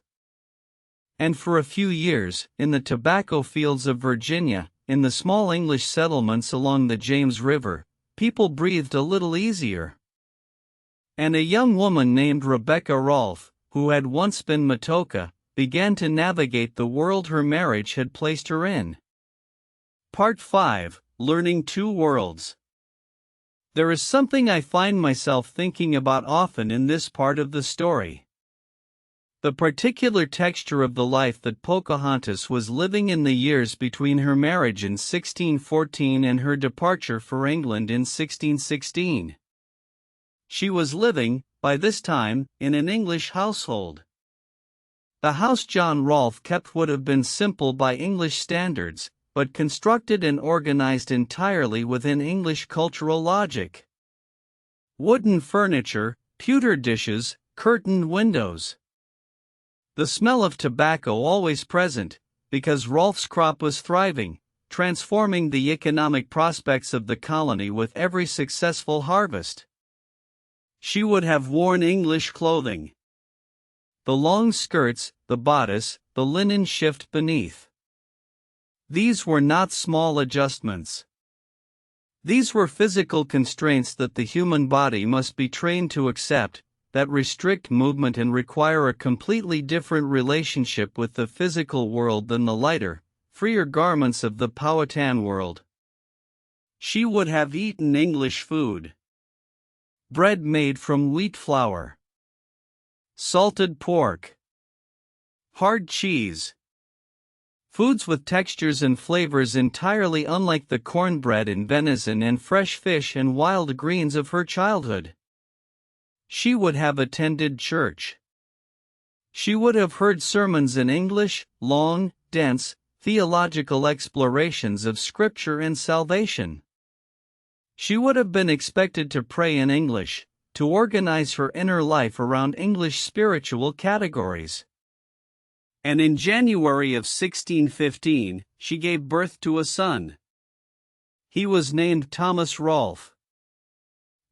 Speaker 1: And for a few years, in the tobacco fields of Virginia, in the small English settlements along the James River, people breathed a little easier. And a young woman named Rebecca Rolfe, who had once been Matoka, began to navigate the world her marriage had placed her in. Part 5: Learning 2 Worlds. There is something I find myself thinking about often in this part of the story. The particular texture of the life that Pocahontas was living in the years between her marriage in 1614 and her departure for England in 1616. She was living, by this time, in an English household. The house John Rolfe kept would have been simple by English standards, but constructed and organized entirely within English cultural logic. Wooden furniture, pewter dishes, curtained windows. The smell of tobacco always present, because Rolfe's crop was thriving, transforming the economic prospects of the colony with every successful harvest. She would have worn English clothing. The long skirts, the bodice, the linen shift beneath. These were not small adjustments. These were physical constraints that the human body must be trained to accept, that restrict movement and require a completely different relationship with the physical world than the lighter, freer garments of the Powhatan world. She would have eaten English food. Bread made from wheat flour. Salted pork. Hard cheese. Foods with textures and flavors entirely unlike the cornbread and venison and fresh fish and wild greens of her childhood. She would have attended church. She would have heard sermons in English, long, dense, theological explorations of Scripture and salvation. She would have been expected to pray in English, to organize her inner life around English spiritual categories. And in January of 1615, she gave birth to a son. He was named Thomas Rolfe.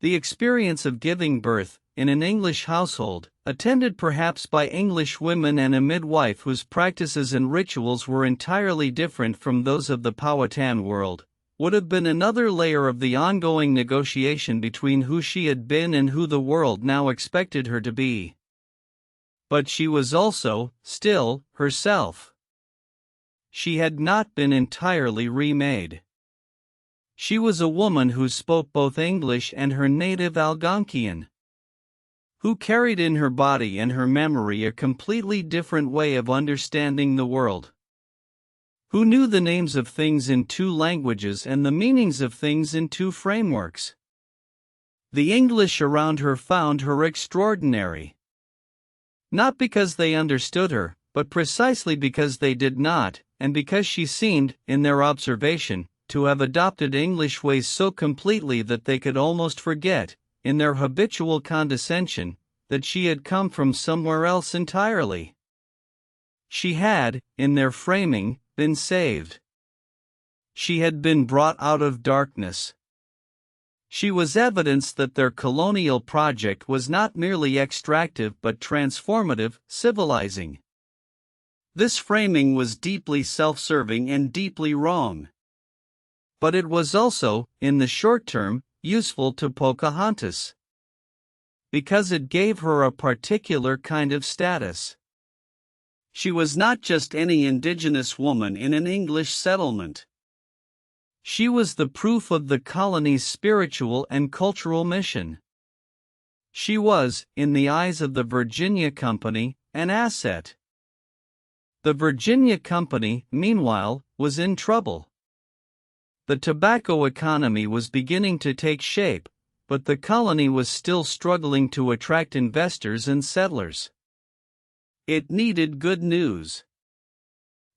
Speaker 1: The experience of giving birth, in an English household, attended perhaps by English women and a midwife whose practices and rituals were entirely different from those of the Powhatan world, would have been another layer of the ongoing negotiation between who she had been and who the world now expected her to be. But she was also, still, herself. She had not been entirely remade. She was a woman who spoke both English and her native Algonquian, who carried in her body and her memory a completely different way of understanding the world, who knew the names of things in two languages and the meanings of things in two frameworks. The English around her found her extraordinary. Not because they understood her, but precisely because they did not, and because she seemed, in their observation, to have adopted English ways so completely that they could almost forget, in their habitual condescension, that she had come from somewhere else entirely. She had, in their framing, been saved. She had been brought out of darkness. She was evidence that their colonial project was not merely extractive but transformative, civilizing. This framing was deeply self-serving and deeply wrong. But it was also, in the short term, useful to Pocahontas, because it gave her a particular kind of status. She was not just any indigenous woman in an English settlement. She was the proof of the colony's spiritual and cultural mission. She was, in the eyes of the Virginia Company, an asset. The Virginia Company, meanwhile, was in trouble. The tobacco economy was beginning to take shape, but the colony was still struggling to attract investors and settlers. It needed good news.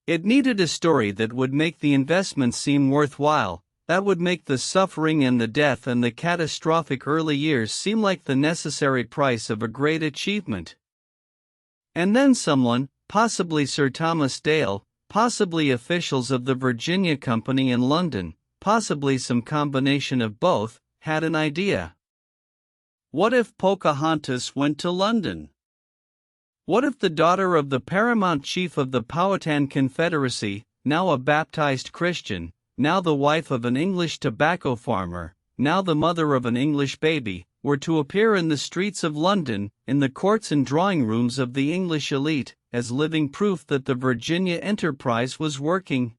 Speaker 1: It needed a story that would make the investment seem worthwhile, that would make the suffering and the death and the catastrophic early years seem like the necessary price of a great achievement. And then someone, possibly Sir Thomas Dale, possibly officials of the Virginia Company in London, possibly some combination of both, had an idea. What if Pocahontas went to London? What if the daughter of the paramount chief of the Powhatan Confederacy, now a baptized Christian, now the wife of an English tobacco farmer, now the mother of an English baby, were to appear in the streets of London, in the courts and drawing rooms of the English elite, as living proof that the Virginia enterprise was working?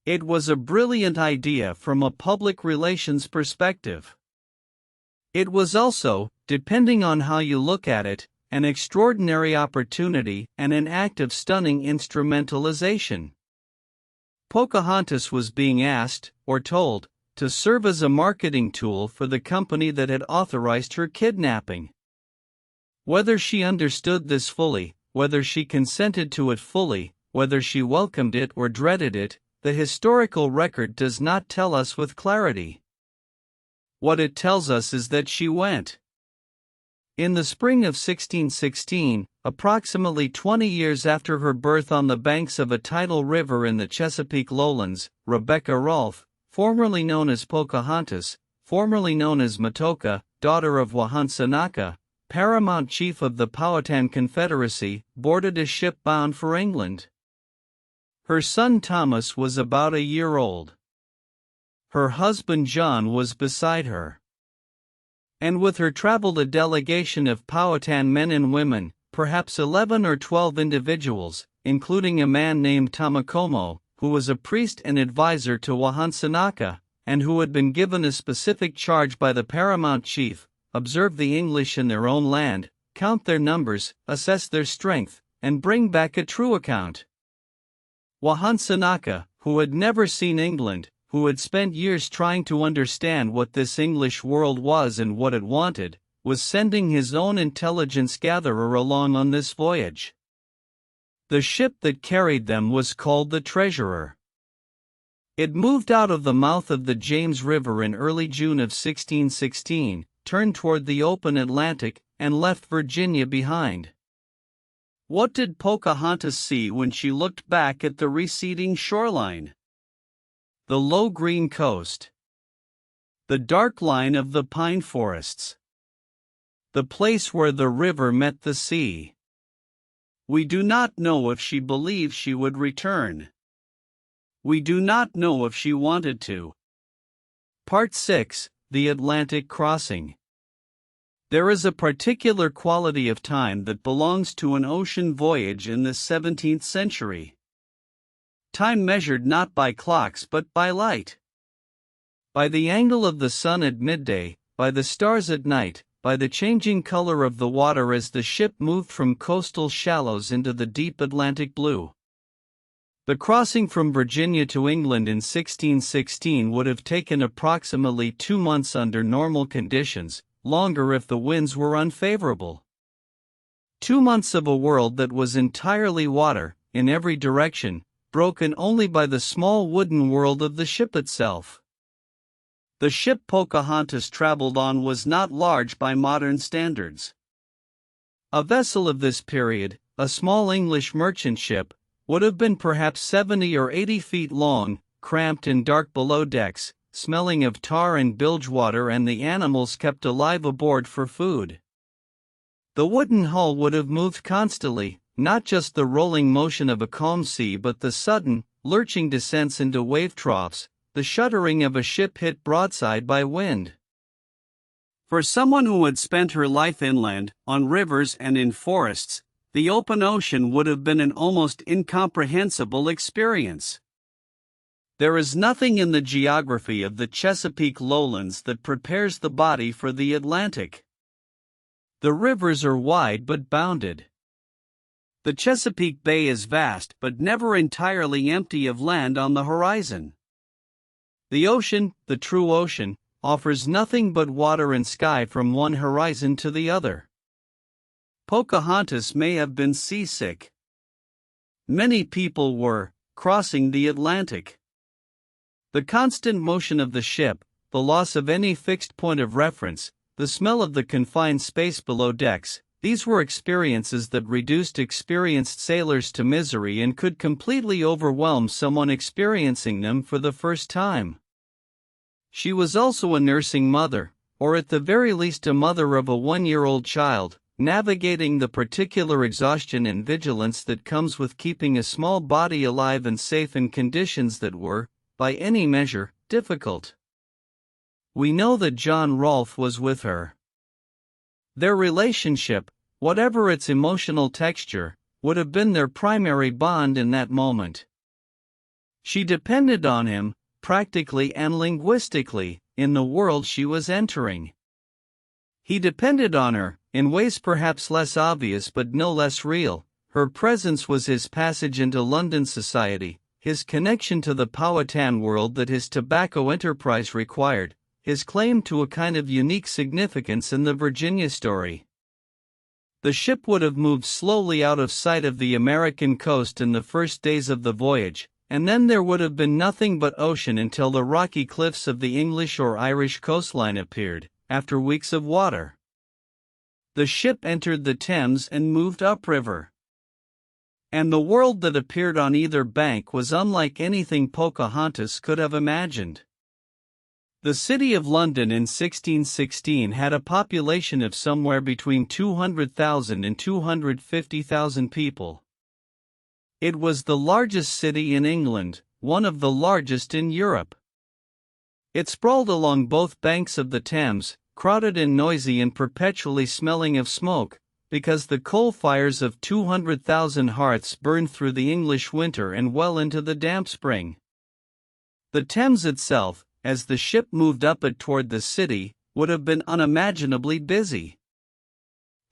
Speaker 1: It was a brilliant idea from a public relations perspective. It was also, depending on how you look at it, an extraordinary opportunity and an act of stunning instrumentalization. Pocahontas was being asked, or told, to serve as a marketing tool for the company that had authorized her kidnapping. Whether she understood this fully, whether she consented to it fully, whether she welcomed it or dreaded it, the historical record does not tell us with clarity. What it tells us is that she went. In the spring of 1616, approximately 20 years after her birth on the banks of a tidal river in the Chesapeake lowlands, Rebecca Rolfe, formerly known as Pocahontas, formerly known as Matoka, daughter of Wahansanaka, paramount chief of the Powhatan Confederacy, boarded a ship bound for England. Her son Thomas was about a year old. Her husband John was beside her. And with her traveled a delegation of Powhatan men and women, perhaps 11 or 12 individuals, including a man named Tamakomo, who was a priest and advisor to Wahansanaka, and who had been given a specific charge by the paramount chief: observe the English in their own land, count their numbers, assess their strength, and bring back a true account. Wahansanaka, who had never seen England, who had spent years trying to understand what this English world was and what it wanted, was sending his own intelligence gatherer along on this voyage. The ship that carried them was called the Treasurer. It moved out of the mouth of the James River in early June of 1616, turned toward the open Atlantic, and left Virginia behind. What did Pocahontas see when she looked back at the receding shoreline? The low green coast. The dark line of the pine forests. The place where the river met the sea. We do not know if she believed she would return. We do not know if she wanted to. Part 6, The Atlantic Crossing. There is a particular quality of time that belongs to an ocean voyage in the 17th century. Time measured not by clocks but by light. By the angle of the sun at midday, by the stars at night, by the changing color of the water as the ship moved from coastal shallows into the deep Atlantic blue. The crossing from Virginia to England in 1616 would have taken approximately 2 months under normal conditions, longer if the winds were unfavorable. 2 months of a world that was entirely water, in every direction, broken only by the small wooden world of the ship itself. The ship Pocahontas traveled on was not large by modern standards. A vessel of this period, a small English merchant ship, would have been perhaps 70 or 80 feet long, cramped and dark below decks, smelling of tar and bilge water and the animals kept alive aboard for food. The wooden hull would have moved constantly, not just the rolling motion of a calm sea but the sudden, lurching descents into wave troughs, the shuddering of a ship hit broadside by wind. For someone who had spent her life inland, on rivers and in forests, the open ocean would have been an almost incomprehensible experience. There is nothing in the geography of the Chesapeake lowlands that prepares the body for the Atlantic. The rivers are wide but bounded. The Chesapeake Bay is vast but never entirely empty of land on the horizon. The ocean, the true ocean, offers nothing but water and sky from one horizon to the other. Pocahontas may have been seasick. Many people were, crossing the Atlantic. The constant motion of the ship, the loss of any fixed point of reference, the smell of the confined space below decks, these were experiences that reduced experienced sailors to misery and could completely overwhelm someone experiencing them for the first time. She was also a nursing mother, or at the very least a mother of a 1-year-old child, navigating the particular exhaustion and vigilance that comes with keeping a small body alive and safe in conditions that were, by any measure, difficult. We know that John Rolfe was with her. Their relationship, whatever its emotional texture, would have been their primary bond in that moment. She depended on him, practically and linguistically, in the world she was entering. He depended on her, in ways perhaps less obvious but no less real. Her presence was his passage into London society, his connection to the Powhatan world that his tobacco enterprise required, his claim to a kind of unique significance in the Virginia story. The ship would have moved slowly out of sight of the American coast in the first days of the voyage, and then there would have been nothing but ocean until the rocky cliffs of the English or Irish coastline appeared, after weeks of water. The ship entered the Thames and moved upriver. And the world that appeared on either bank was unlike anything Pocahontas could have imagined. The city of London in 1616 had a population of somewhere between 200,000 and 250,000 people. It was the largest city in England, one of the largest in Europe. It sprawled along both banks of the Thames, crowded and noisy and perpetually smelling of smoke, because the coal fires of 200,000 hearths burned through the English winter and well into the damp spring. The Thames itself, as the ship moved up it toward the city, would have been unimaginably busy.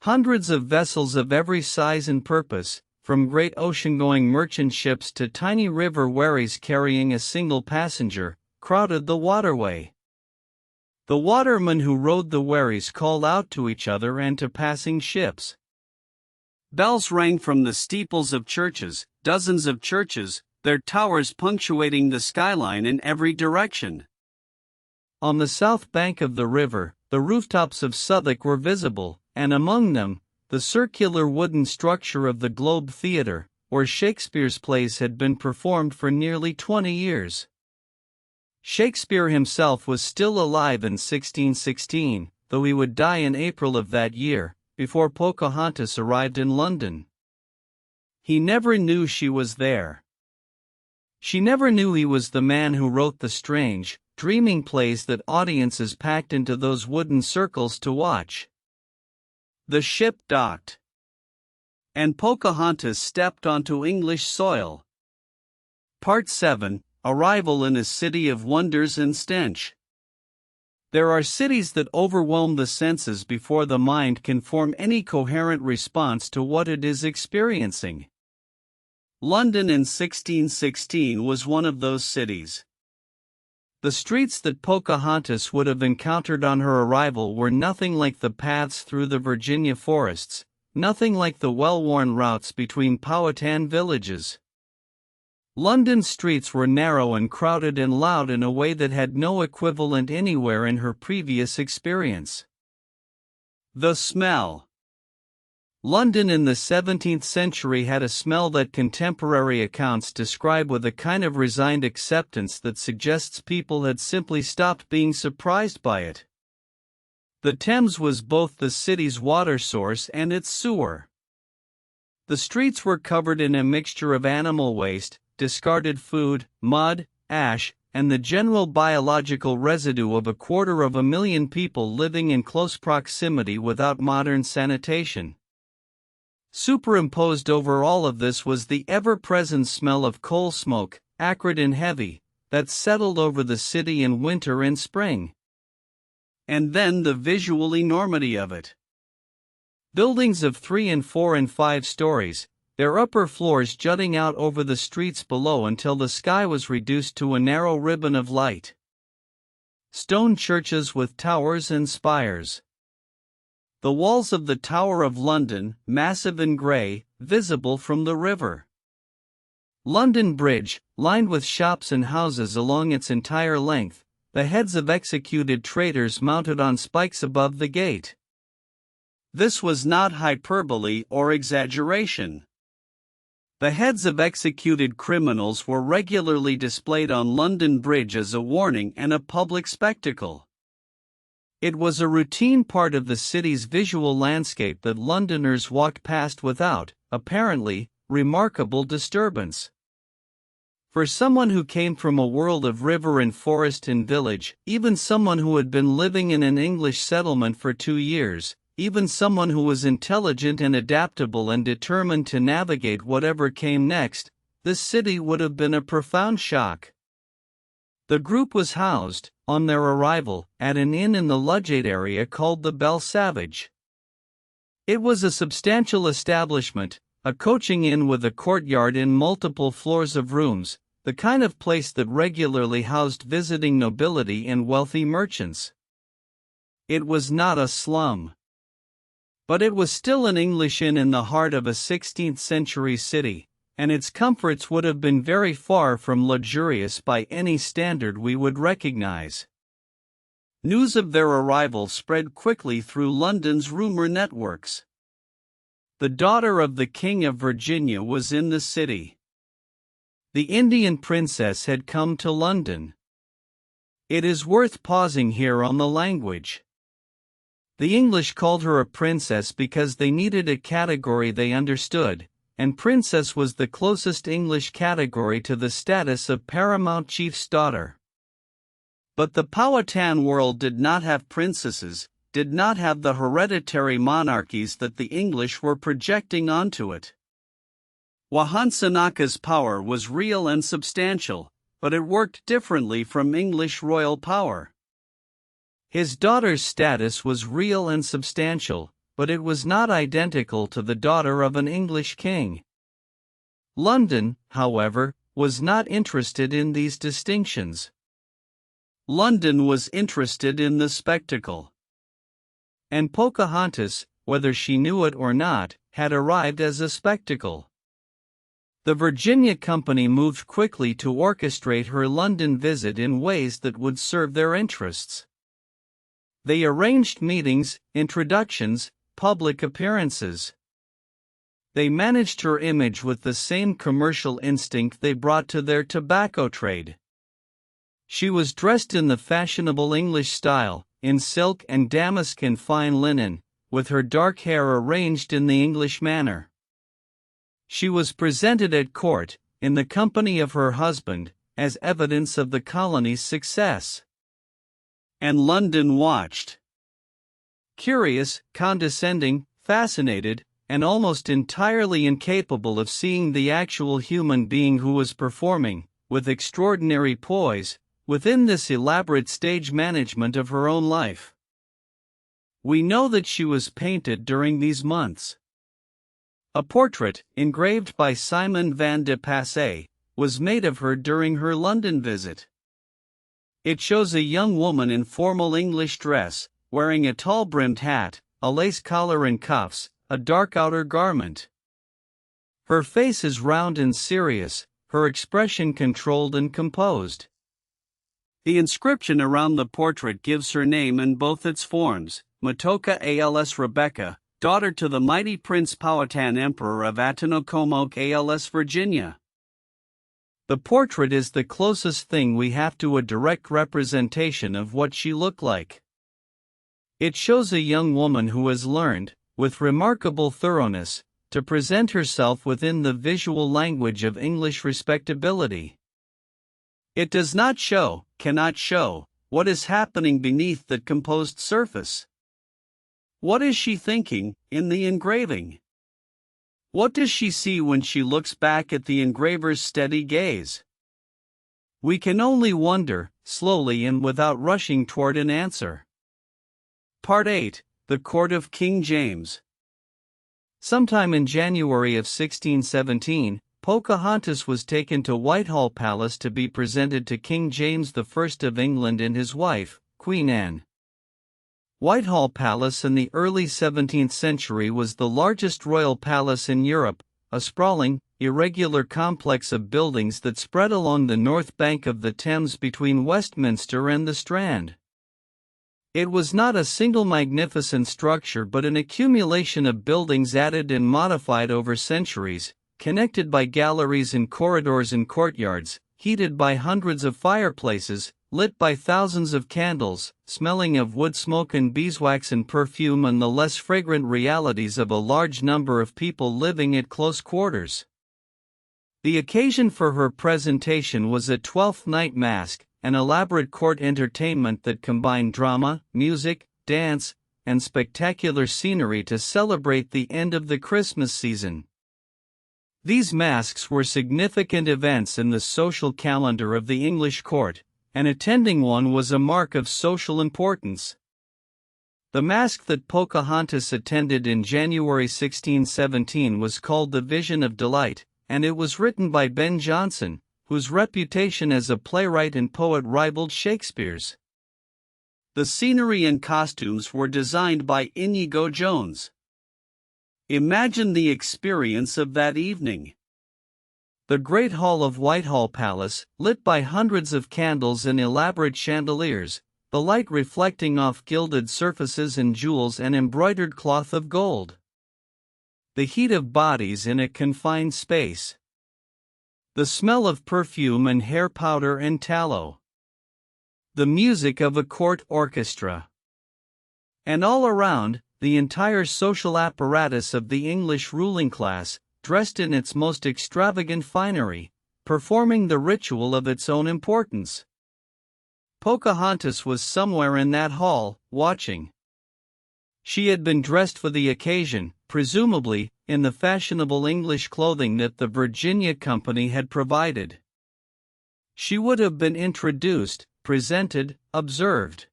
Speaker 1: Hundreds of vessels of every size and purpose, from great ocean-going merchant ships to tiny river wherries carrying a single passenger, crowded the waterway. The watermen who rowed the wherries called out to each other and to passing ships. Bells rang from the steeples of churches, dozens of churches, their towers punctuating the skyline in every direction. On the south bank of the river, the rooftops of Southwark were visible, and among them, the circular wooden structure of the Globe Theatre, where Shakespeare's plays had been performed for nearly 20 years. Shakespeare himself was still alive in 1616, though he would die in April of that year, before Pocahontas arrived in London. He never knew she was there. She never knew he was the man who wrote the strange, dreaming plays that audiences packed into those wooden circles to watch. The ship docked. And Pocahontas stepped onto English soil. Part 7. Arrival in a City of Wonders and Stench. There are cities that overwhelm the senses before the mind can form any coherent response to what it is experiencing. London in 1616 was one of those cities. The streets that Pocahontas would have encountered on her arrival were nothing like the paths through the Virginia forests, nothing like the well-worn routes between Powhatan villages. London's streets were narrow and crowded and loud in a way that had no equivalent anywhere in her previous experience. The smell. London in the 17th century had a smell that contemporary accounts describe with a kind of resigned acceptance that suggests people had simply stopped being surprised by it. The Thames was both the city's water source and its sewer. The streets were covered in a mixture of animal waste, discarded food, mud, ash, and the general biological residue of 250,000 people living in close proximity without modern sanitation. Superimposed over all of this was the ever-present smell of coal smoke, acrid and heavy, that settled over the city in winter and spring. And then the visual enormity of it. Buildings of 3 and 4 and 5 stories, their upper floors jutting out over the streets below until the sky was reduced to a narrow ribbon of light. Stone churches with towers and spires. The walls of the Tower of London, massive and grey, visible from the river. London Bridge, lined with shops and houses along its entire length, the heads of executed traitors mounted on spikes above the gate. This was not hyperbole or exaggeration. The heads of executed criminals were regularly displayed on London Bridge as a warning and a public spectacle. It was a routine part of the city's visual landscape that Londoners walked past without, apparently, remarkable disturbance. For someone who came from a world of river and forest and village, even someone who had been living in an English settlement for 2 years, even someone who was intelligent and adaptable and determined to navigate whatever came next, this city would have been a profound shock. The group was housed, on their arrival, at an inn in the Ludgate area called the Belle Savage. It was a substantial establishment, a coaching inn with a courtyard and multiple floors of rooms, the kind of place that regularly housed visiting nobility and wealthy merchants. It was not a slum. But it was still an English inn in the heart of a 16th-century city, and its comforts would have been very far from luxurious by any standard we would recognize. News of their arrival spread quickly through London's rumor networks. The daughter of the King of Virginia was in the city. The Indian princess had come to London. It is worth pausing here on the language. The English called her a princess because they needed a category they understood, and princess was the closest English category to the status of paramount chief's daughter. But the Powhatan world did not have princesses, did not have the hereditary monarchies that the English were projecting onto it. Wahansanaka's power was real and substantial, but it worked differently from English royal power. His daughter's status was real and substantial, but it was not identical to the daughter of an English king. London, however, was not interested in these distinctions. London was interested in the spectacle. And Pocahontas, whether she knew it or not, had arrived as a spectacle. The Virginia Company moved quickly to orchestrate her London visit in ways that would serve their interests. They arranged meetings, introductions, public appearances. They managed her image with the same commercial instinct they brought to their tobacco trade. She was dressed in the fashionable English style, in silk and damask and fine linen, with her dark hair arranged in the English manner. She was presented at court, in the company of her husband, as evidence of the colony's success. And London watched. Curious, condescending, fascinated, and almost entirely incapable of seeing the actual human being who was performing, with extraordinary poise, within this elaborate stage management of her own life. We know that she was painted during these months. A portrait, engraved by Simon van de Passé, was made of her during her London visit. It shows a young woman in formal English dress, wearing a tall-brimmed hat, a lace collar and cuffs, a dark outer garment. Her face is round and serious, her expression controlled and composed. The inscription around the portrait gives her name in both its forms, Matoka als Rebecca, daughter to the mighty Prince Powhatan Emperor of Atanocomoke als Virginia. The portrait is the closest thing we have to a direct representation of what she looked like. It shows a young woman who has learned, with remarkable thoroughness, to present herself within the visual language of English respectability. It does not show, cannot show, what is happening beneath that composed surface. What is she thinking, in the engraving? What does she see when she looks back at the engraver's steady gaze? We can only wonder, slowly and without rushing toward an answer. Part 8, The Court of King James. Sometime in January of 1617, Pocahontas was taken to Whitehall Palace to be presented to King James I of England and his wife, Queen Anne. Whitehall Palace in the early 17th century was the largest royal palace in Europe, a sprawling, irregular complex of buildings that spread along the north bank of the Thames between Westminster and the Strand. It was not a single magnificent structure but an accumulation of buildings added and modified over centuries, connected by galleries and corridors and courtyards, heated by hundreds of fireplaces, lit by thousands of candles, smelling of wood smoke and beeswax and perfume and the less fragrant realities of a large number of people living at close quarters. The occasion for her presentation was a Twelfth Night Masque, an elaborate court entertainment that combined drama, music, dance, and spectacular scenery to celebrate the end of the Christmas season. These masques were significant events in the social calendar of the English court, and attending one was a mark of social importance. The masque that Pocahontas attended in January 1617 was called The Vision of Delight, and it was written by Ben Jonson, whose reputation as a playwright and poet rivaled Shakespeare's. The scenery and costumes were designed by Inigo Jones. Imagine the experience of that evening. The Great Hall of Whitehall Palace, lit by hundreds of candles and elaborate chandeliers, the light reflecting off gilded surfaces and jewels and embroidered cloth of gold. The heat of bodies in a confined space. The smell of perfume and hair powder and tallow. The music of a court orchestra. And all around, the entire social apparatus of the English ruling class, dressed in its most extravagant finery, performing the ritual of its own importance. Pocahontas was somewhere in that hall, watching. She had been dressed for the occasion, presumably, in the fashionable English clothing that the Virginia Company had provided. She would have been introduced, presented, observed.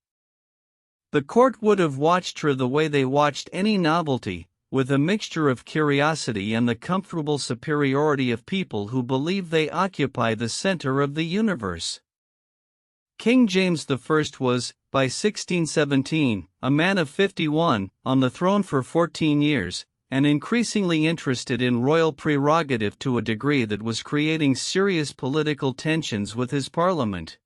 Speaker 1: The court would have watched her the way they watched any novelty, with a mixture of curiosity and the comfortable superiority of people who believe they occupy the center of the universe. King James I was, by 1617, a man of 51, on the throne for 14 years, and increasingly interested in royal prerogative to a degree that was creating serious political tensions with his parliament.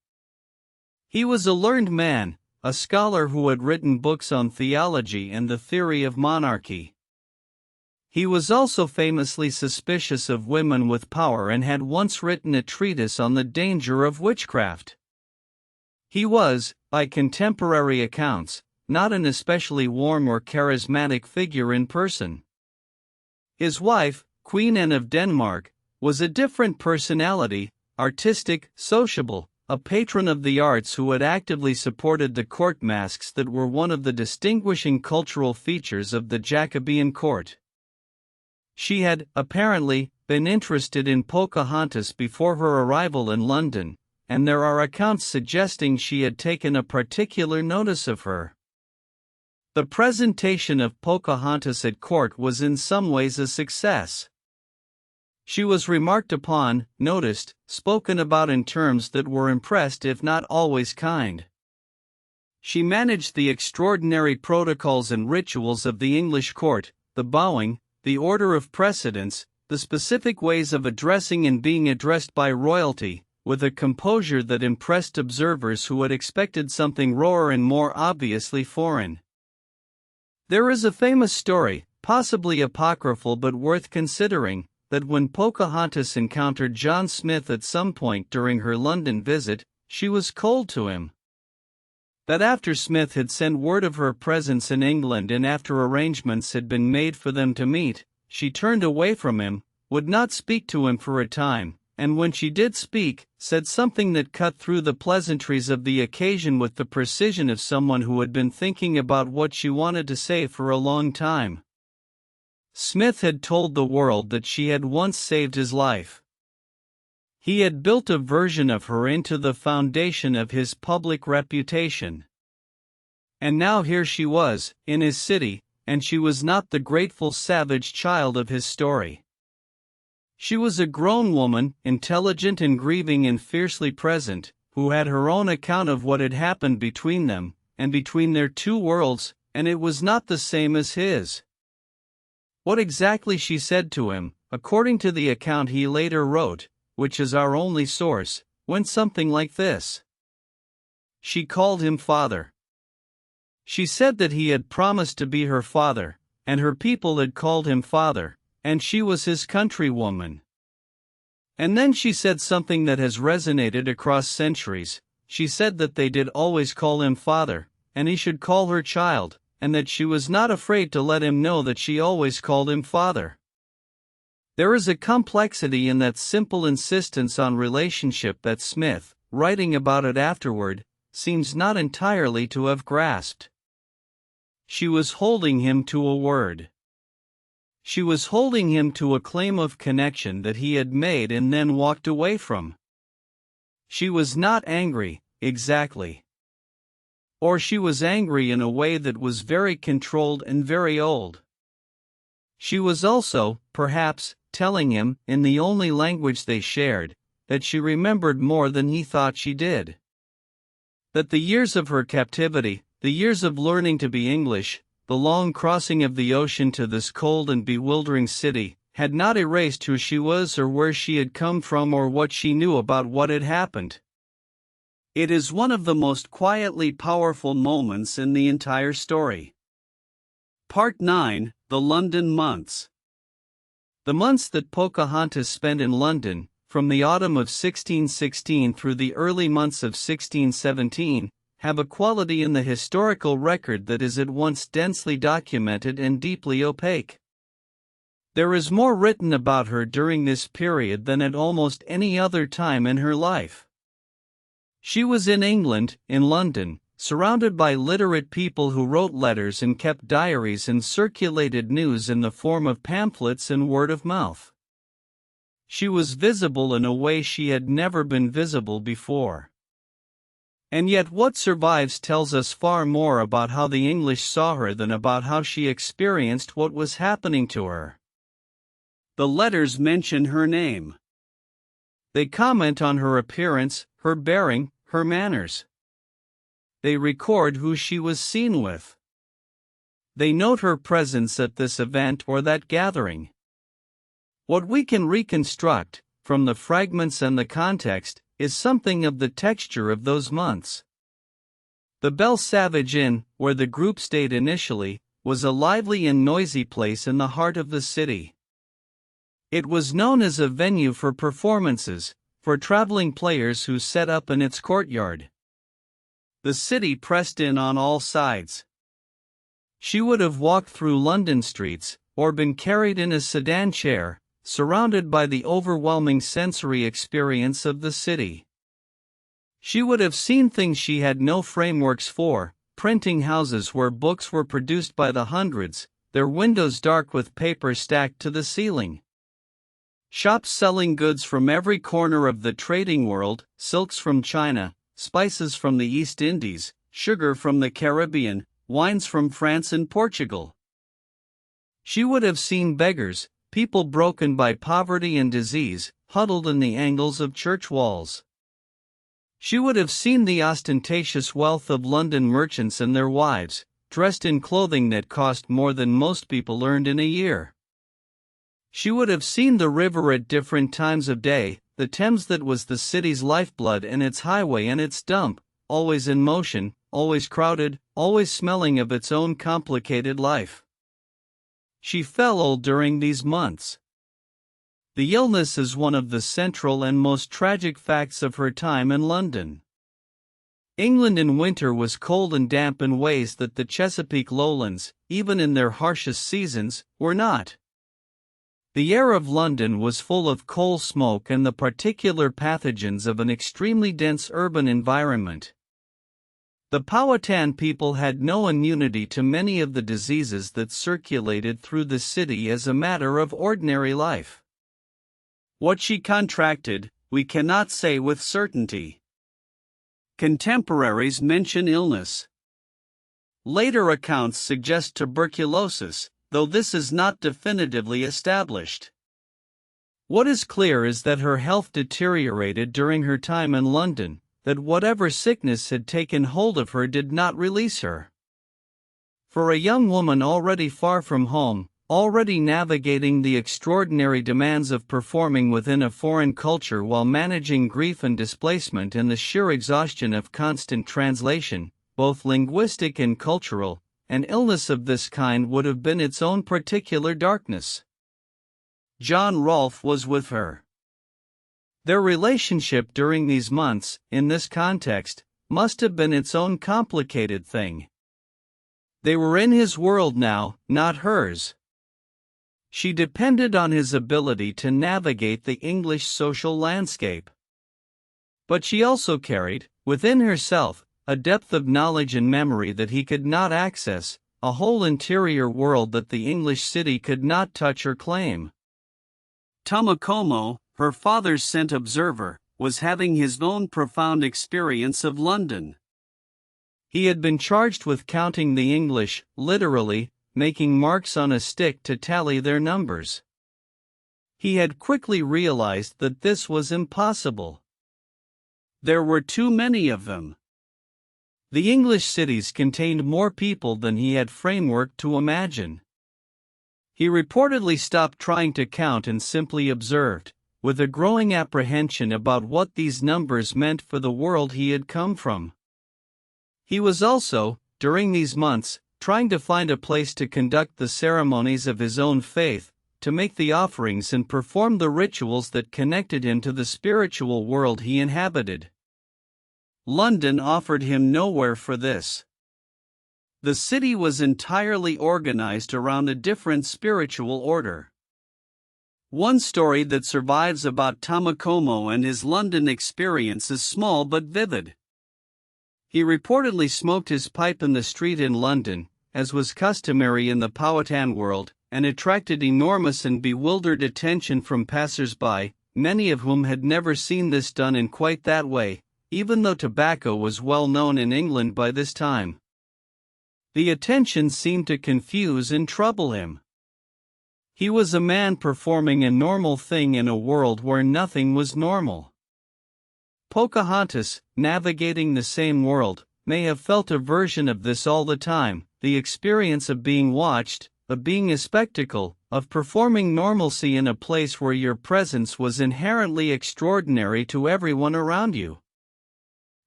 Speaker 1: He was a learned man, a scholar who had written books on theology and the theory of monarchy. He was also famously suspicious of women with power and had once written a treatise on the danger of witchcraft. He was, by contemporary accounts, not an especially warm or charismatic figure in person. His wife, Queen Anne of Denmark, was a different personality, artistic, sociable, a patron of the arts who had actively supported the court masques that were one of the distinguishing cultural features of the Jacobean court. She had, apparently, been interested in Pocahontas before her arrival in London, and there are accounts suggesting she had taken a particular notice of her. The presentation of Pocahontas at court was in some ways a success. She was remarked upon, noticed, spoken about in terms that were impressed if not always kind. She managed the extraordinary protocols and rituals of the English court, the bowing, the order of precedence, the specific ways of addressing and being addressed by royalty, with a composure that impressed observers who had expected something rawer and more obviously foreign. There is a famous story, possibly apocryphal but worth considering, that when Pocahontas encountered John Smith at some point during her London visit, she was cold to him. That after Smith had sent word of her presence in England and after arrangements had been made for them to meet, she turned away from him, would not speak to him for a time, and when she did speak, said something that cut through the pleasantries of the occasion with the precision of someone who had been thinking about what she wanted to say for a long time. Smith had told the world that she had once saved his life. He had built a version of her into the foundation of his public reputation. And now here she was, in his city, and she was not the grateful savage child of his story. She was a grown woman, intelligent and grieving and fiercely present, who had her own account of what had happened between them, and between their two worlds, and it was not the same as his. What exactly she said to him, according to the account he later wrote, which is our only source, went something like this. She called him father. She said that he had promised to be her father, and her people had called him father, and she was his countrywoman. And then she said something that has resonated across centuries. She said that they did always call him father, and he should call her child, and that she was not afraid to let him know that she always called him father. There is a complexity in that simple insistence on relationship that Smith, writing about it afterward, seems not entirely to have grasped. She was holding him to a word. She was holding him to a claim of connection that he had made and then walked away from. She was not angry, exactly. Or she was angry in a way that was very controlled and very old. She was also, perhaps, telling him, in the only language they shared, that she remembered more than he thought she did. That the years of her captivity, the years of learning to be English, the long crossing of the ocean to this cold and bewildering city, had not erased who she was or where she had come from or what she knew about what had happened. It is one of the most quietly powerful moments in the entire story. Part 9, The London Months. The months that Pocahontas spent in London, from the autumn of 1616 through the early months of 1617, have a quality in the historical record that is at once densely documented and deeply opaque. There is more written about her during this period than at almost any other time in her life. She was in England, in London, surrounded by literate people who wrote letters and kept diaries and circulated news in the form of pamphlets and word of mouth. She was visible in a way she had never been visible before. And yet what survives tells us far more about how the English saw her than about how she experienced what was happening to her. The letters mention her name. They comment on her appearance, her bearing, her manners. They record who she was seen with. They note her presence at this event or that gathering. What we can reconstruct, from the fragments and the context, is something of the texture of those months. The Belle Savage Inn, where the group stayed initially, was a lively and noisy place in the heart of the city. It was known as a venue for performances, for traveling players who set up in its courtyard. The city pressed in on all sides. She would have walked through London streets, or been carried in a sedan chair, surrounded by the overwhelming sensory experience of the city. She would have seen things she had no frameworks for, printing houses where books were produced by the hundreds, their windows dark with paper stacked to the ceiling. Shops selling goods from every corner of the trading world, silks from China, spices from the East Indies, sugar from the Caribbean, wines from France and Portugal. She would have seen beggars, people broken by poverty and disease, huddled in the angles of church walls. She would have seen the ostentatious wealth of London merchants and their wives, dressed in clothing that cost more than most people earned in a year. She would have seen the river at different times of day, the Thames that was the city's lifeblood and its highway and its dump, always in motion, always crowded, always smelling of its own complicated life. She fell ill during these months. The illness is one of the central and most tragic facts of her time in London. England in winter was cold and damp in ways that the Chesapeake lowlands, even in their harshest seasons, were not. The air of London was full of coal smoke and the particular pathogens of an extremely dense urban environment. The Powhatan people had no immunity to many of the diseases that circulated through the city as a matter of ordinary life. What she contracted, we cannot say with certainty. Contemporaries mention illness. Later accounts suggest tuberculosis, though this is not definitively established. What is clear is that her health deteriorated during her time in London, that whatever sickness had taken hold of her did not release her. For a young woman already far from home, already navigating the extraordinary demands of performing within a foreign culture while managing grief and displacement and the sheer exhaustion of constant translation, both linguistic and cultural, an illness of this kind would have been its own particular darkness. John Rolfe was with her. Their relationship during these months, in this context, must have been its own complicated thing. They were in his world now, not hers. She depended on his ability to navigate the English social landscape. But she also carried, within herself, a depth of knowledge and memory that he could not access, a whole interior world that the English city could not touch or claim. Tumacomo, her father's sent observer, was having his own profound experience of London. He had been charged with counting the English, literally, making marks on a stick to tally their numbers. He had quickly realized that this was impossible. There were too many of them. The English cities contained more people than he had framework to imagine. He reportedly stopped trying to count and simply observed, with a growing apprehension about what these numbers meant for the world he had come from. He was also, during these months, trying to find a place to conduct the ceremonies of his own faith, to make the offerings and perform the rituals that connected him to the spiritual world he inhabited. London offered him nowhere for this. The city was entirely organized around a different spiritual order. One story that survives about Tamakomo and his London experience is small but vivid. He reportedly smoked his pipe in the street in London, as was customary in the Powhatan world, and attracted enormous and bewildered attention from passers-by, many of whom had never seen this done in quite that way, even though tobacco was well known in England by this time. The attention seemed to confuse and trouble him. He was a man performing a normal thing in a world where nothing was normal. Pocahontas, navigating the same world, may have felt a version of this all the time, the experience of being watched, of being a spectacle, of performing normalcy in a place where your presence was inherently extraordinary to everyone around you.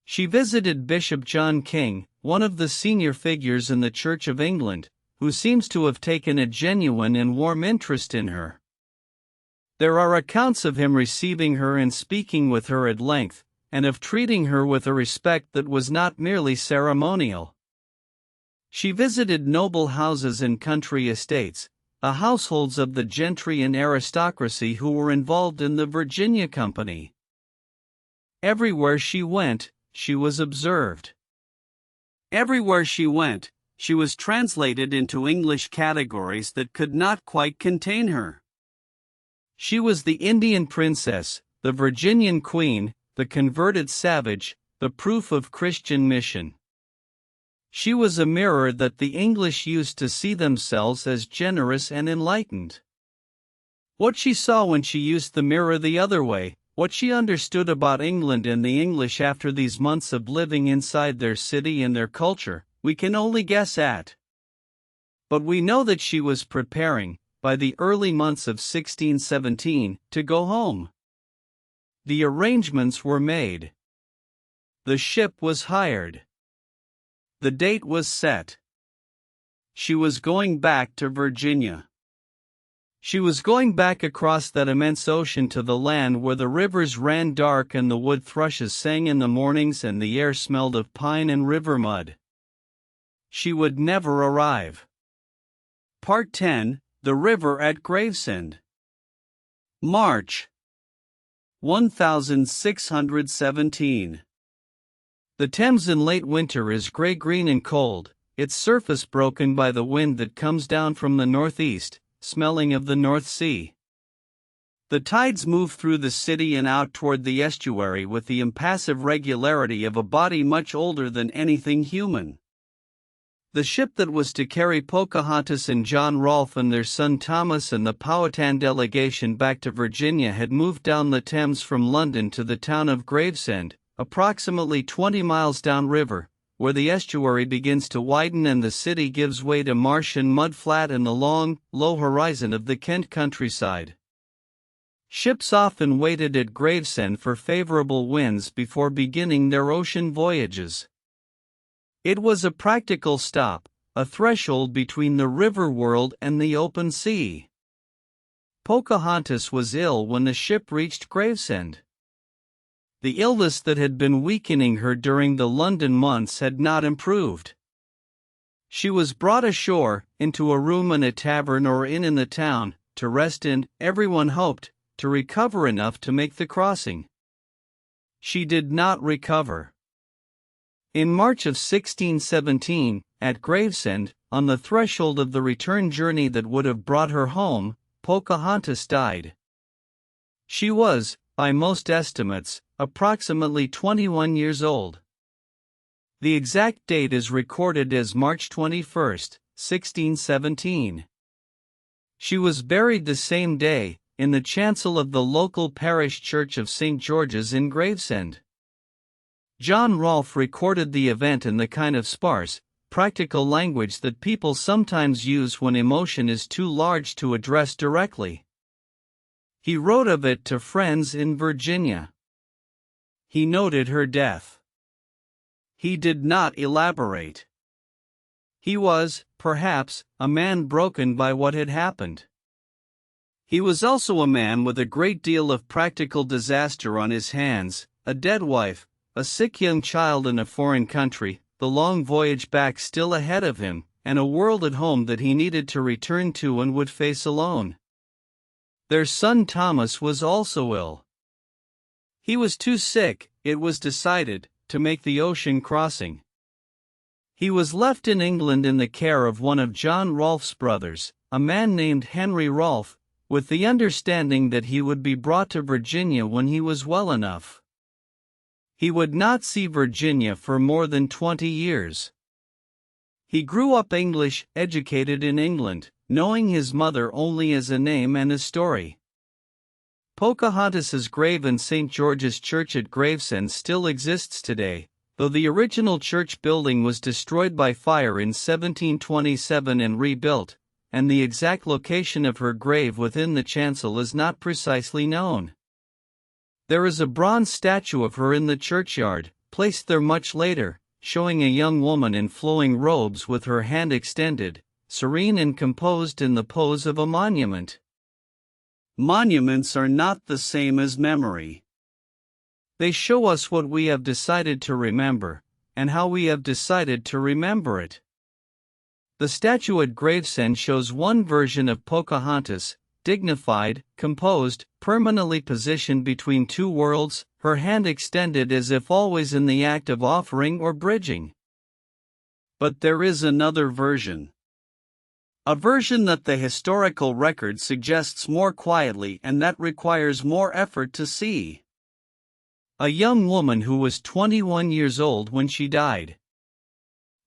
Speaker 1: She visited Bishop John King, one of the senior figures in the Church of England, who seems to have taken a genuine and warm interest in her. There are accounts of him receiving her and speaking with her at length, and of treating her with a respect that was not merely ceremonial. She visited noble houses and country estates, the households of the gentry and aristocracy who were involved in the Virginia Company. Everywhere she went, she was observed. Everywhere she went, she was translated into English categories that could not quite contain her. She was the Indian princess, the Virginian queen, the converted savage, the proof of Christian mission. She was a mirror that the English used to see themselves as generous and enlightened. What she saw when she used the mirror the other way, what she understood about England and the English after these months of living inside their city and their culture, we can only guess at. But we know that she was preparing, by the early months of 1617, to go home. The arrangements were made. The ship was hired. The date was set. She was going back to Virginia. She was going back across that immense ocean to the land where the rivers ran dark and the wood thrushes sang in the mornings and the air smelled of pine and river mud. She would never arrive. Part 10, The River at Gravesend. March 1617. The Thames in late winter is gray-green and cold, its surface broken by the wind that comes down from the northeast, smelling of the North Sea. The tides move through the city and out toward the estuary with the impassive regularity of a body much older than anything human. The ship that was to carry Pocahontas and John Rolfe and their son Thomas and the Powhatan delegation back to Virginia had moved down the Thames from London to the town of Gravesend, approximately 20 miles downriver, where the estuary begins to widen and the city gives way to marsh and mudflat and the long, low horizon of the Kent countryside. Ships often waited at Gravesend for favorable winds before beginning their ocean voyages. It was a practical stop, a threshold between the river world and the open sea. Pocahontas was ill when the ship reached Gravesend. The illness that had been weakening her during the London months had not improved. She was brought ashore, into a room in a tavern or inn in the town, to rest in, everyone hoped, to recover enough to make the crossing. She did not recover. In March of 1617, at Gravesend, on the threshold of the return journey that would have brought her home, Pocahontas died. She was, by most estimates, approximately 21 years old. The exact date is recorded as March 21, 1617. She was buried the same day, in the chancel of the local parish church of St. George's in Gravesend. John Rolfe recorded the event in the kind of sparse, practical language that people sometimes use when emotion is too large to address directly. He wrote of it to friends in Virginia. He noted her death. He did not elaborate. He was, perhaps, a man broken by what had happened. He was also a man with a great deal of practical disaster on his hands, a dead wife, a sick young child in a foreign country, the long voyage back still ahead of him, and a world at home that he needed to return to and would face alone. Their son Thomas was also ill. He was too sick, it was decided, to make the ocean crossing. He was left in England in the care of one of John Rolfe's brothers, a man named Henry Rolfe, with the understanding that he would be brought to Virginia when he was well enough. He would not see Virginia for more than 20 years. He grew up English, educated in England, knowing his mother only as a name and a story. Pocahontas's grave in St. George's Church at Gravesend still exists today, though the original church building was destroyed by fire in 1727 and rebuilt, and the exact location of her grave within the chancel is not precisely known. There is a bronze statue of her in the churchyard, placed there much later, showing a young woman in flowing robes with her hand extended, serene and composed in the pose of a monument. Monuments are not the same as memory. They show us what we have decided to remember, and how we have decided to remember it. The statue at Gravesend shows one version of Pocahontas, dignified, composed, permanently positioned between two worlds, her hand extended as if always in the act of offering or bridging. But there is another version. A version that the historical record suggests more quietly and that requires more effort to see. A young woman who was 21 years old when she died.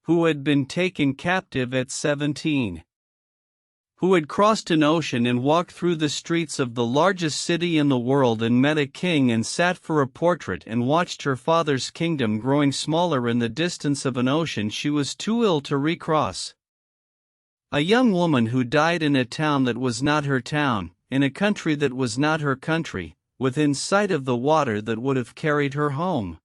Speaker 1: Who had been taken captive at 17. Who had crossed an ocean and walked through the streets of the largest city in the world and met a king and sat for a portrait and watched her father's kingdom growing smaller in the distance of an ocean she was too ill to recross. A young woman who died in a town that was not her town, in a country that was not her country, within sight of the water that would have carried her home.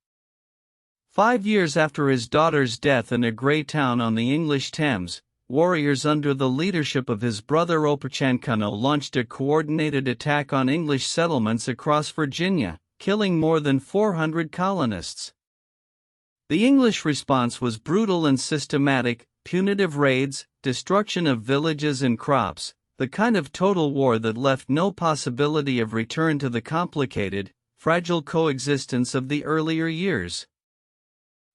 Speaker 1: 5 years after his daughter's death in a grey town on the English Thames, warriors under the leadership of his brother Opechancanough launched a coordinated attack on English settlements across Virginia, killing more than 400 colonists. The English response was brutal and systematic, punitive raids, destruction of villages and crops, the kind of total war that left no possibility of return to the complicated, fragile coexistence of the earlier years.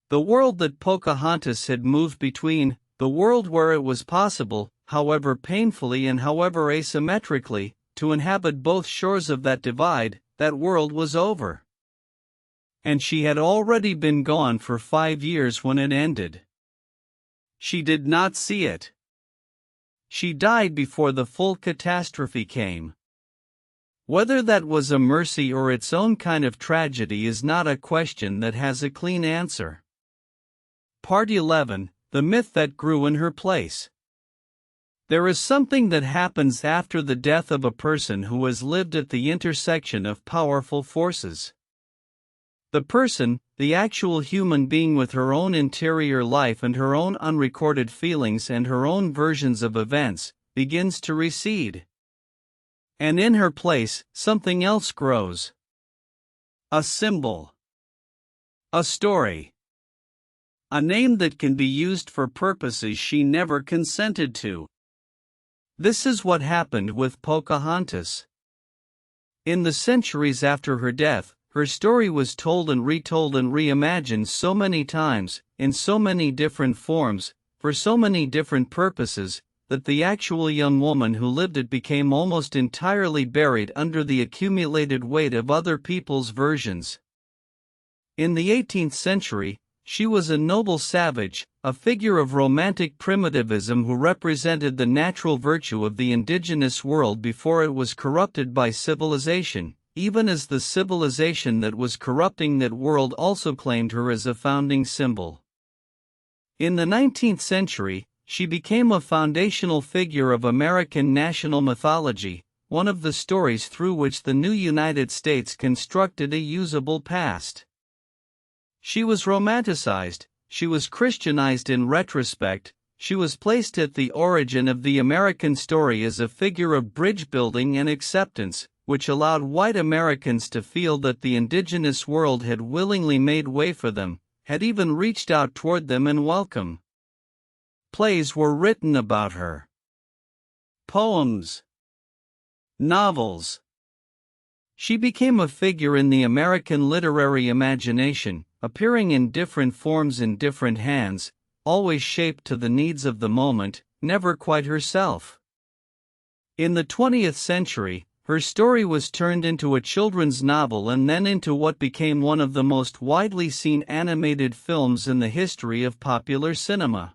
Speaker 1: The world that Pocahontas had moved between, the world where it was possible, however painfully and however asymmetrically, to inhabit both shores of that divide, that world was over. And she had already been gone for 5 years when it ended. She did not see it. She died before the full catastrophe came. Whether that was a mercy or its own kind of tragedy is not a question that has a clean answer. Part 11, The Myth That Grew in Her Place. There is something that happens after the death of a person who has lived at the intersection of powerful forces. The person, the actual human being with her own interior life and her own unrecorded feelings and her own versions of events, begins to recede. And in her place, something else grows. A symbol. A story. A name that can be used for purposes she never consented to. This is what happened with Pocahontas. In the centuries after her death, her story was told and reimagined so many times, in so many different forms, for so many different purposes, that the actual young woman who lived it became almost entirely buried under the accumulated weight of other people's versions. In the 18th century, she was a noble savage, a figure of romantic primitivism who represented the natural virtue of the indigenous world before it was corrupted by civilization, even as the civilization that was corrupting that world also claimed her as a founding symbol. In the 19th century, she became a foundational figure of American national mythology, one of the stories through which the new United States constructed a usable past. She was romanticized, she was Christianized in retrospect, she was placed at the origin of the American story as a figure of bridge building and acceptance, which allowed white Americans to feel that the indigenous world had willingly made way for them, had even reached out toward them in welcome. Plays were written about her. Poems. Novels. She became a figure in the American literary imagination, appearing in different forms in different hands, always shaped to the needs of the moment, never quite herself. In the 20th century, her story was turned into a children's novel and then into what became one of the most widely seen animated films in the history of popular cinema.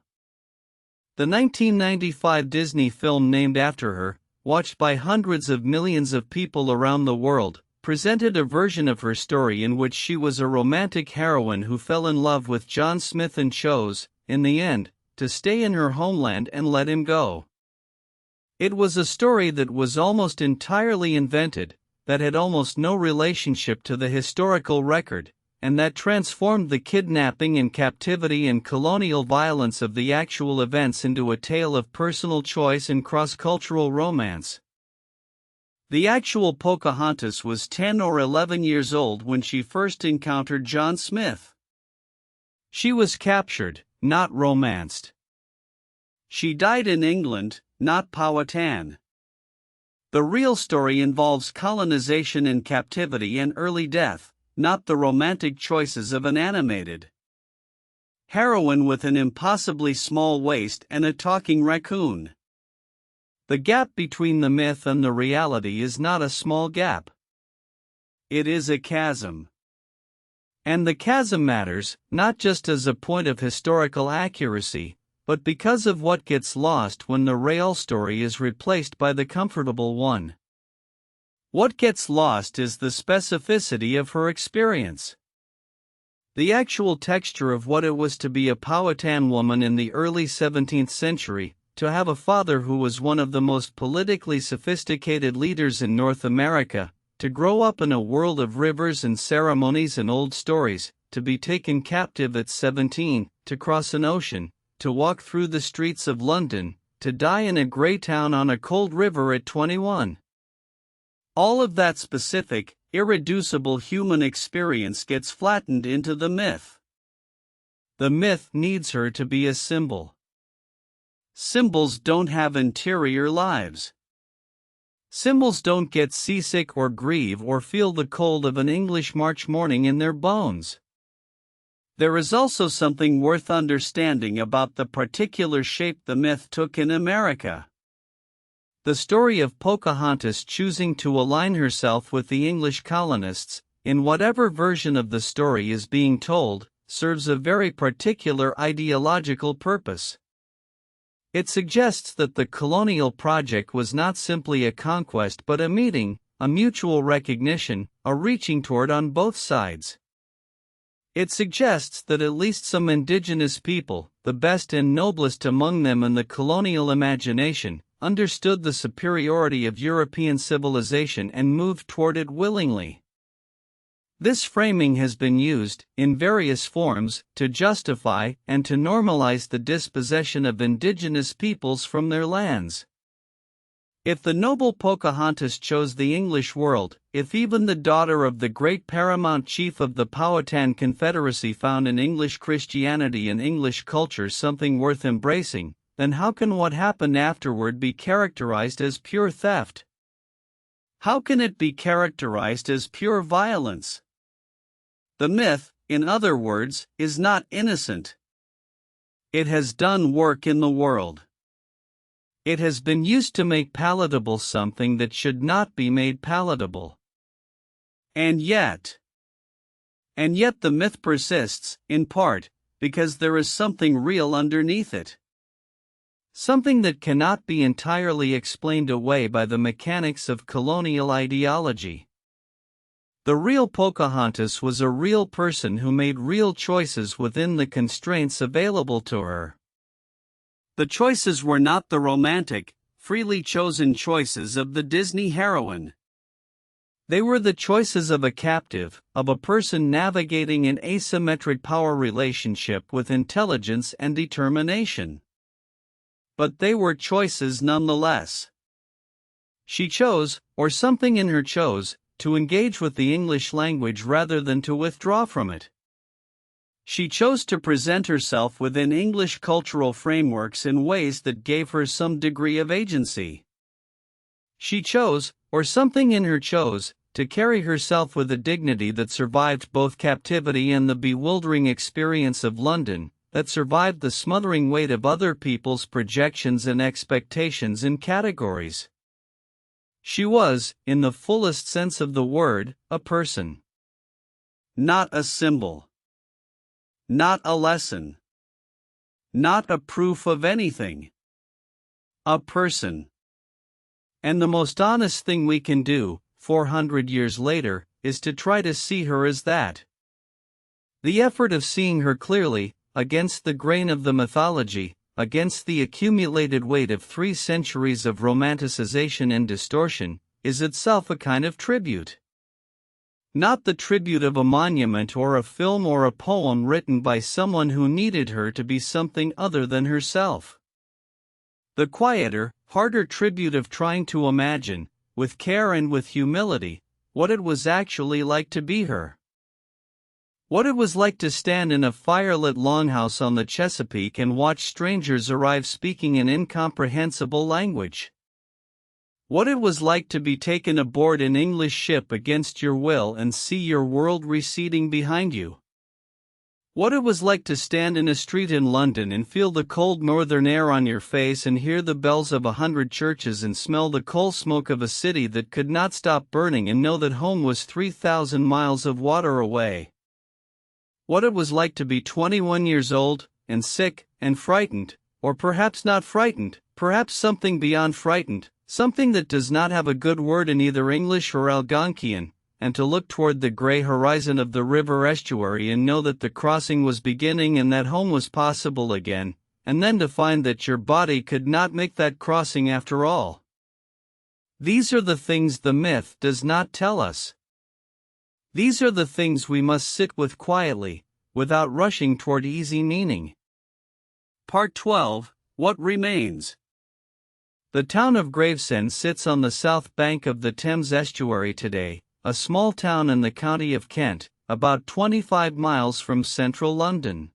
Speaker 1: The 1995 Disney film named after her, watched by hundreds of millions of people around the world, presented a version of her story in which she was a romantic heroine who fell in love with John Smith and chose, in the end, to stay in her homeland and let him go. It was a story that was almost entirely invented, that had almost no relationship to the historical record, and that transformed the kidnapping and captivity and colonial violence of the actual events into a tale of personal choice and cross-cultural romance. The actual Pocahontas was 10 or 11 years old when she first encountered John Smith. She was captured, not romanced. She died in England, not Powhatan. The real story involves colonization and captivity and early death, not the romantic choices of an animated heroine with an impossibly small waist and a talking raccoon. The gap between the myth and the reality is not a small gap. It is a chasm. And the chasm matters, not just as a point of historical accuracy, but because of what gets lost when the real story is replaced by the comfortable one. What gets lost is the specificity of her experience. The actual texture of what it was to be a Powhatan woman in the early 17th century, to have a father who was one of the most politically sophisticated leaders in North America, to grow up in a world of rivers and ceremonies and old stories, to be taken captive at 17, to cross an ocean, to walk through the streets of London, to die in a grey town on a cold river at 21. All of that specific, irreducible human experience gets flattened into the myth. The myth needs her to be a symbol. Symbols don't have interior lives. Symbols don't get seasick or grieve or feel the cold of an English March morning in their bones. There is also something worth understanding about the particular shape the myth took in America. The story of Pocahontas choosing to align herself with the English colonists, in whatever version of the story is being told, serves a very particular ideological purpose. It suggests that the colonial project was not simply a conquest but a meeting, a mutual recognition, a reaching toward on both sides. It suggests that at least some indigenous people, the best and noblest among them in the colonial imagination, understood the superiority of European civilization and moved toward it willingly. This framing has been used, in various forms, to justify and to normalize the dispossession of indigenous peoples from their lands. If the noble Pocahontas chose the English world, if even the daughter of the great paramount chief of the Powhatan Confederacy found in English Christianity and English culture something worth embracing, then how can what happened afterward be characterized as pure theft? How can it be characterized as pure violence? The myth, in other words, is not innocent. It has done work in the world. It has been used to make palatable something that should not be made palatable. And yet the myth persists, in part, because there is something real underneath it. Something that cannot be entirely explained away by the mechanics of colonial ideology. The real Pocahontas was a real person who made real choices within the constraints available to her. The choices were not the romantic, freely chosen choices of the Disney heroine. They were the choices of a captive, of a person navigating an asymmetric power relationship with intelligence and determination. But they were choices nonetheless. She chose, or something in her chose, to engage with the English language rather than to withdraw from it. She chose to present herself within English cultural frameworks in ways that gave her some degree of agency. She chose, or something in her chose, to carry herself with a dignity that survived both captivity and the bewildering experience of London, that survived the smothering weight of other people's projections and expectations and categories. She was, in the fullest sense of the word, a person. Not a symbol. Not a lesson. Not a proof of anything. A person. And the most honest thing we can do, 400 years later, is to try to see her as that. The effort of seeing her clearly, against the grain of the mythology, against the accumulated weight of 3 centuries of romanticization and distortion, is itself a kind of tribute. Not the tribute of a monument or a film or a poem written by someone who needed her to be something other than herself. The quieter, harder tribute of trying to imagine, with care and with humility, what it was actually like to be her. What it was like to stand in a firelit longhouse on the Chesapeake and watch strangers arrive speaking an incomprehensible language. What it was like to be taken aboard an English ship against your will and see your world receding behind you. What it was like to stand in a street in London and feel the cold northern air on your face and hear the bells of 100 churches and smell the coal smoke of a city that could not stop burning and know that home was 3,000 miles of water away. What it was like to be 21 years old, and sick, and frightened, or perhaps not frightened, perhaps something beyond frightened, something that does not have a good word in either English or Algonquian, and to look toward the gray horizon of the river estuary and know that the crossing was beginning and that home was possible again, and then to find that your body could not make that crossing after all. These are the things the myth does not tell us. These are the things we must sit with quietly, without rushing toward easy meaning. Part 12, What Remains? The town of Gravesend sits on the south bank of the Thames estuary today, a small town in the county of Kent, about 25 miles from central London.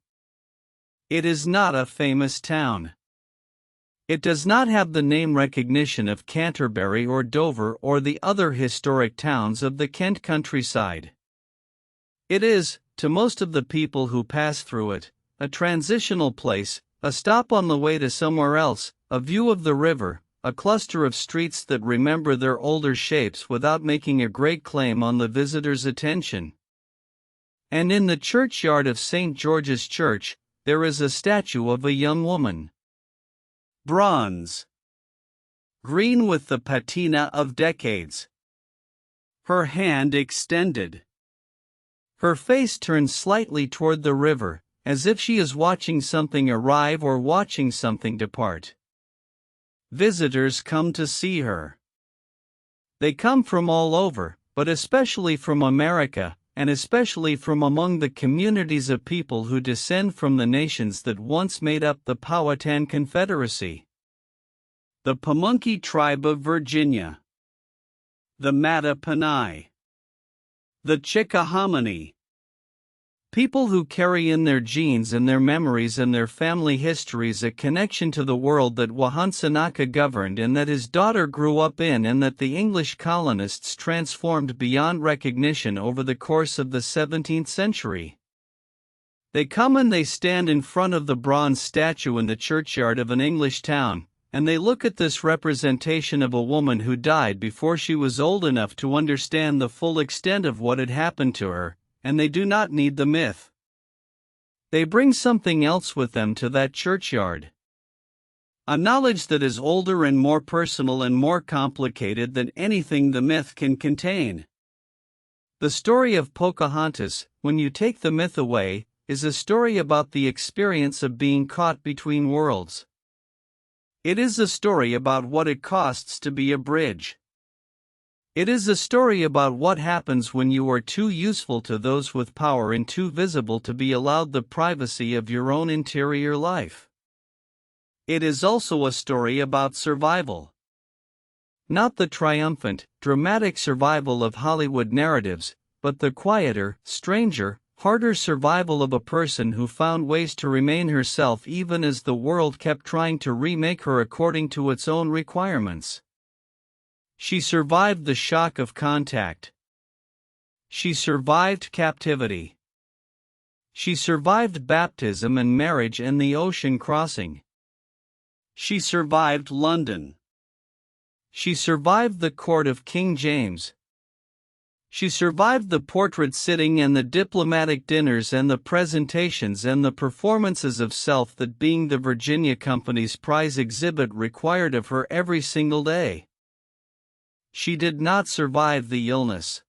Speaker 1: It is not a famous town. It does not have the name recognition of Canterbury or Dover or the other historic towns of the Kent countryside. It is, to most of the people who pass through it, a transitional place, a stop on the way to somewhere else, a view of the river, a cluster of streets that remember their older shapes without making a great claim on the visitor's attention. And in the churchyard of St. George's Church, there is a statue of a young woman. Bronze. Green with the patina of decades. Her hand extended. Her face turned slightly toward the river, as if she is watching something arrive or watching something depart. Visitors come to see her. They come from all over, but especially from America, and especially from among the communities of people who descend from the nations that once made up the Powhatan Confederacy. The Pamunkey tribe of Virginia. The Mattaponi. The Chickahominy. People who carry in their genes and their memories and their family histories a connection to the world that Wahansanaka governed and that his daughter grew up in and that the English colonists transformed beyond recognition over the course of the 17th century. They come and they stand in front of the bronze statue in the churchyard of an English town, and they look at this representation of a woman who died before she was old enough to understand the full extent of what had happened to her, and they do not need the myth. They bring something else with them to that churchyard. A knowledge that is older and more personal and more complicated than anything the myth can contain. The story of Pocahontas, when you take the myth away, is a story about the experience of being caught between worlds. It is a story about what it costs to be a bridge. It is a story about what happens when you are too useful to those with power and too visible to be allowed the privacy of your own interior life. It is also a story about survival. Not the triumphant, dramatic survival of Hollywood narratives, but the quieter, stranger, harder survival of a person who found ways to remain herself even as the world kept trying to remake her according to its own requirements. She survived the shock of contact. She survived captivity. She survived baptism and marriage and the ocean crossing. She survived London. She survived the court of King James. She survived the portrait sitting and the diplomatic dinners and the presentations and the performances of self that being the Virginia Company's prize exhibit required of her every single day. She did not survive the illness.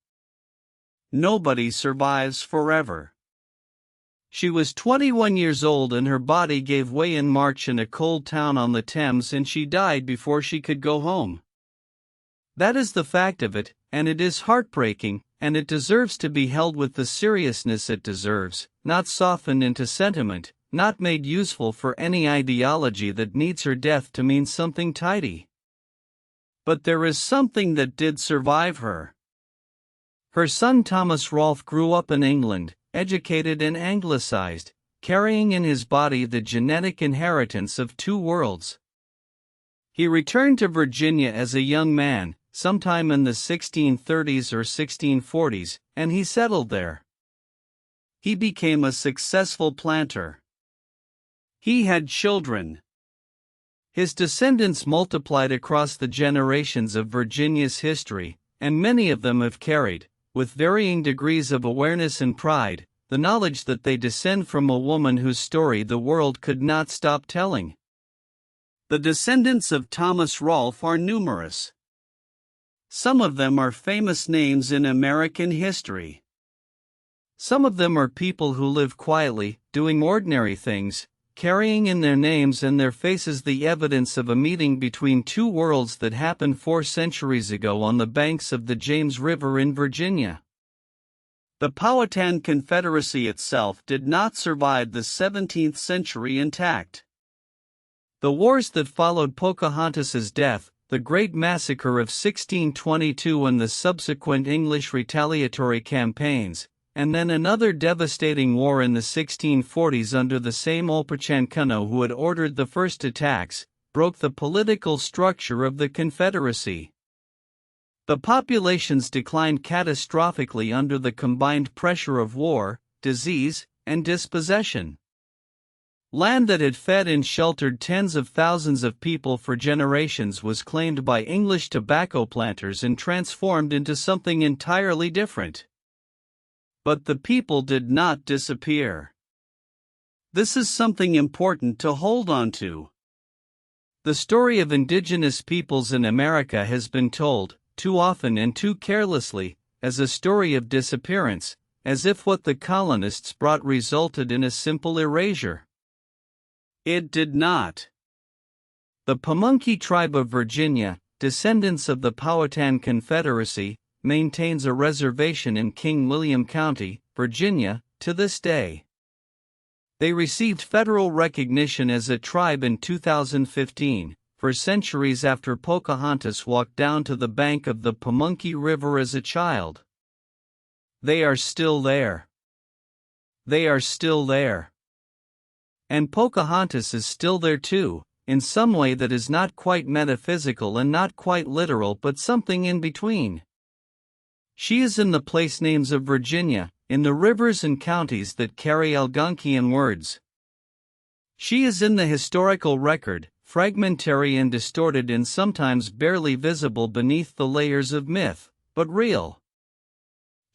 Speaker 1: Nobody survives forever. She was 21 years old and her body gave way in March in a cold town on the Thames and she died before she could go home. That is the fact of it, and it is heartbreaking, and it deserves to be held with the seriousness it deserves, not softened into sentiment, not made useful for any ideology that needs her death to mean something tidy. But there is something that did survive her. Her son Thomas Rolfe grew up in England, educated and anglicized, carrying in his body the genetic inheritance of two worlds. He returned to Virginia as a young man, sometime in the 1630s or 1640s, and he settled there. He became a successful planter. He had children. His descendants multiplied across the generations of Virginia's history, and many of them have carried, with varying degrees of awareness and pride, the knowledge that they descend from a woman whose story the world could not stop telling. The descendants of Thomas Rolfe are numerous. Some of them are famous names in American history. Some of them are people who live quietly, doing ordinary things, carrying in their names and their faces the evidence of a meeting between two worlds that happened 4 centuries ago on the banks of the James River in Virginia. The Powhatan Confederacy itself did not survive the 17th century intact. The wars that followed Pocahontas's death, the Great Massacre of 1622 and the subsequent English retaliatory campaigns, and then another devastating war in the 1640s under the same Opochancanno who had ordered the first attacks, broke the political structure of the Confederacy. The populations declined catastrophically under the combined pressure of war, disease, and dispossession. Land that had fed and sheltered tens of thousands of people for generations was claimed by English tobacco planters and transformed into something entirely different. But the people did not disappear. This is something important to hold on to. The story of indigenous peoples in America has been told, too often and too carelessly, as a story of disappearance, as if what the colonists brought resulted in a simple erasure. It did not. The Pamunkey tribe of Virginia, descendants of the Powhatan Confederacy, maintains a reservation in King William County, Virginia, to this day. They received federal recognition as a tribe in 2015, for centuries after Pocahontas walked down to the bank of the Pamunkey River as a child. They are still there. They are still there. And Pocahontas is still there too, in some way that is not quite metaphysical and not quite literal but something in between. She is in the place names of Virginia, in the rivers and counties that carry Algonquian words. She is in the historical record, fragmentary and distorted and sometimes barely visible beneath the layers of myth, but real.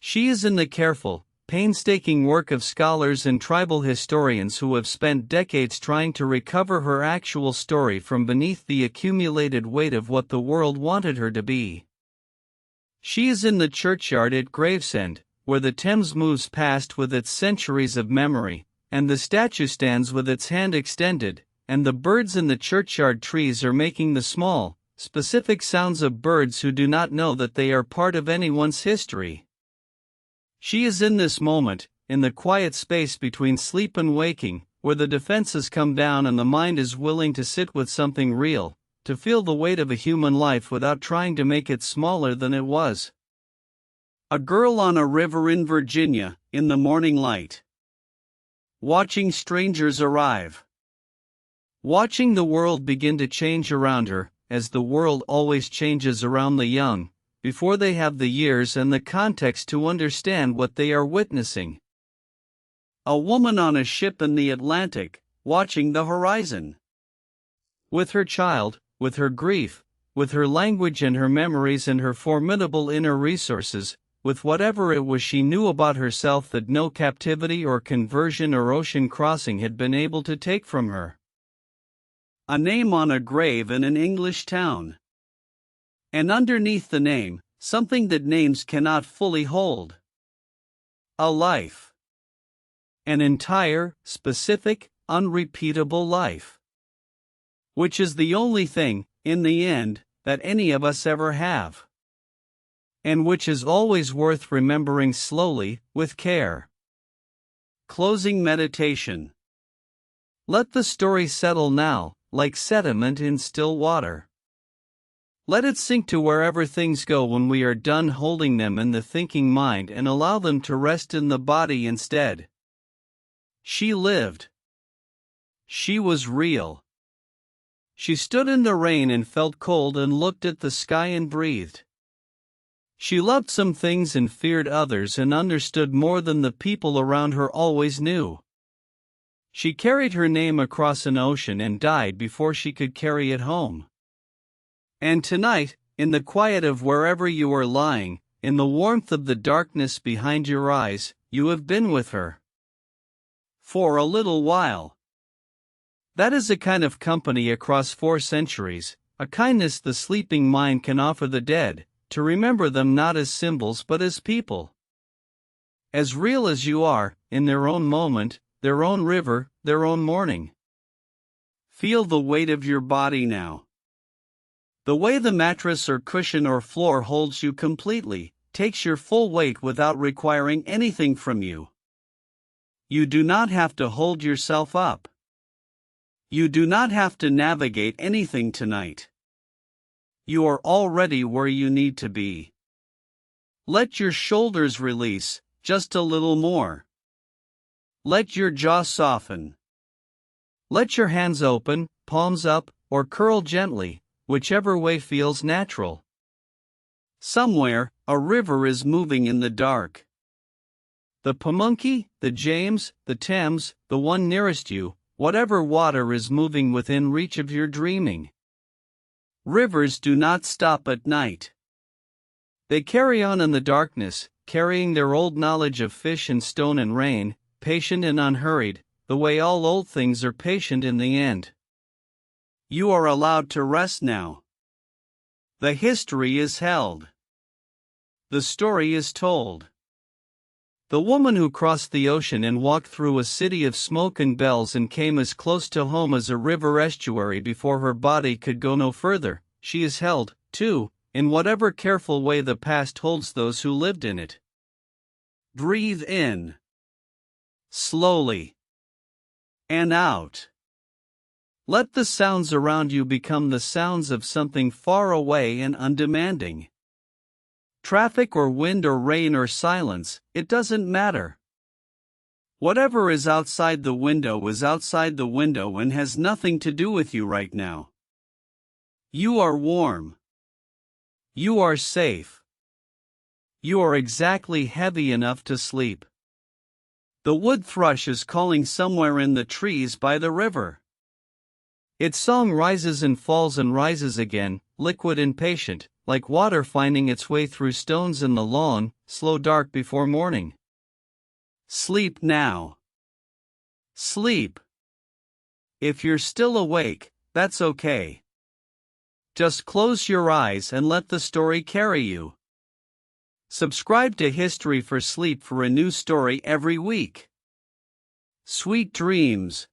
Speaker 1: She is in the careful, painstaking work of scholars and tribal historians who have spent decades trying to recover her actual story from beneath the accumulated weight of what the world wanted her to be. She is in the churchyard at Gravesend, where the Thames moves past with its centuries of memory, and the statue stands with its hand extended, and the birds in the churchyard trees are making the small, specific sounds of birds who do not know that they are part of anyone's history. She is in this moment, in the quiet space between sleep and waking, where the defenses come down and the mind is willing to sit with something real, to feel the weight of a human life without trying to make it smaller than it was. A girl on a river in Virginia, in the morning light. Watching strangers arrive. Watching the world begin to change around her, as the world always changes around the young, before they have the years and the context to understand what they are witnessing. A woman on a ship in the Atlantic, watching the horizon. With her child, with her grief, with her language and her memories and her formidable inner resources, with whatever it was she knew about herself that no captivity or conversion or ocean crossing had been able to take from her. A name on a grave in an English town. And underneath the name, something that names cannot fully hold. A life. An entire, specific, unrepeatable life. Which is the only thing, in the end, that any of us ever have. And which is always worth remembering slowly, with care. Closing meditation. Let the story settle now, like sediment in still water. Let it sink to wherever things go when we are done holding them in the thinking mind and allow them to rest in the body instead. She lived. She was real. She stood in the rain and felt cold and looked at the sky and breathed. She loved some things and feared others and understood more than the people around her always knew. She carried her name across an ocean and died before she could carry it home. And tonight, in the quiet of wherever you are lying, in the warmth of the darkness behind your eyes, you have been with her. For a little while. That is a kind of company across 4 centuries, a kindness the sleeping mind can offer the dead, to remember them not as symbols but as people. As real as you are, in their own moment, their own river, their own morning. Feel the weight of your body now. The way the mattress or cushion or floor holds you completely, takes your full weight without requiring anything from you. You do not have to hold yourself up. You do not have to navigate anything tonight. You are already where you need to be. Let your shoulders release, just a little more. Let your jaw soften. Let your hands open, palms up, or curl gently, whichever way feels natural. Somewhere, a river is moving in the dark. The Pamunkey, the James, the Thames, the one nearest you, whatever water is moving within reach of your dreaming. Rivers do not stop at night. They carry on in the darkness, carrying their old knowledge of fish and stone and rain, patient and unhurried, the way all old things are patient in the end. You are allowed to rest now. The history is held. The story is told. The woman who crossed the ocean and walked through a city of smoke and bells and came as close to home as a river estuary before her body could go no further, she is held, too, in whatever careful way the past holds those who lived in it. Breathe in. Slowly. And out. Let the sounds around you become the sounds of something far away and undemanding. Traffic or wind or rain or silence, it doesn't matter. Whatever is outside the window is outside the window and has nothing to do with you right now. You are warm. You are safe. You are exactly heavy enough to sleep. The wood thrush is calling somewhere in the trees by the river. Its song rises and falls and rises again, liquid and patient, like water finding its way through stones in the lawn, slow dark before morning. Sleep now. Sleep. If you're still awake, that's okay. Just close your eyes and let the story carry you. Subscribe to History for Sleep for a new story every week. Sweet dreams.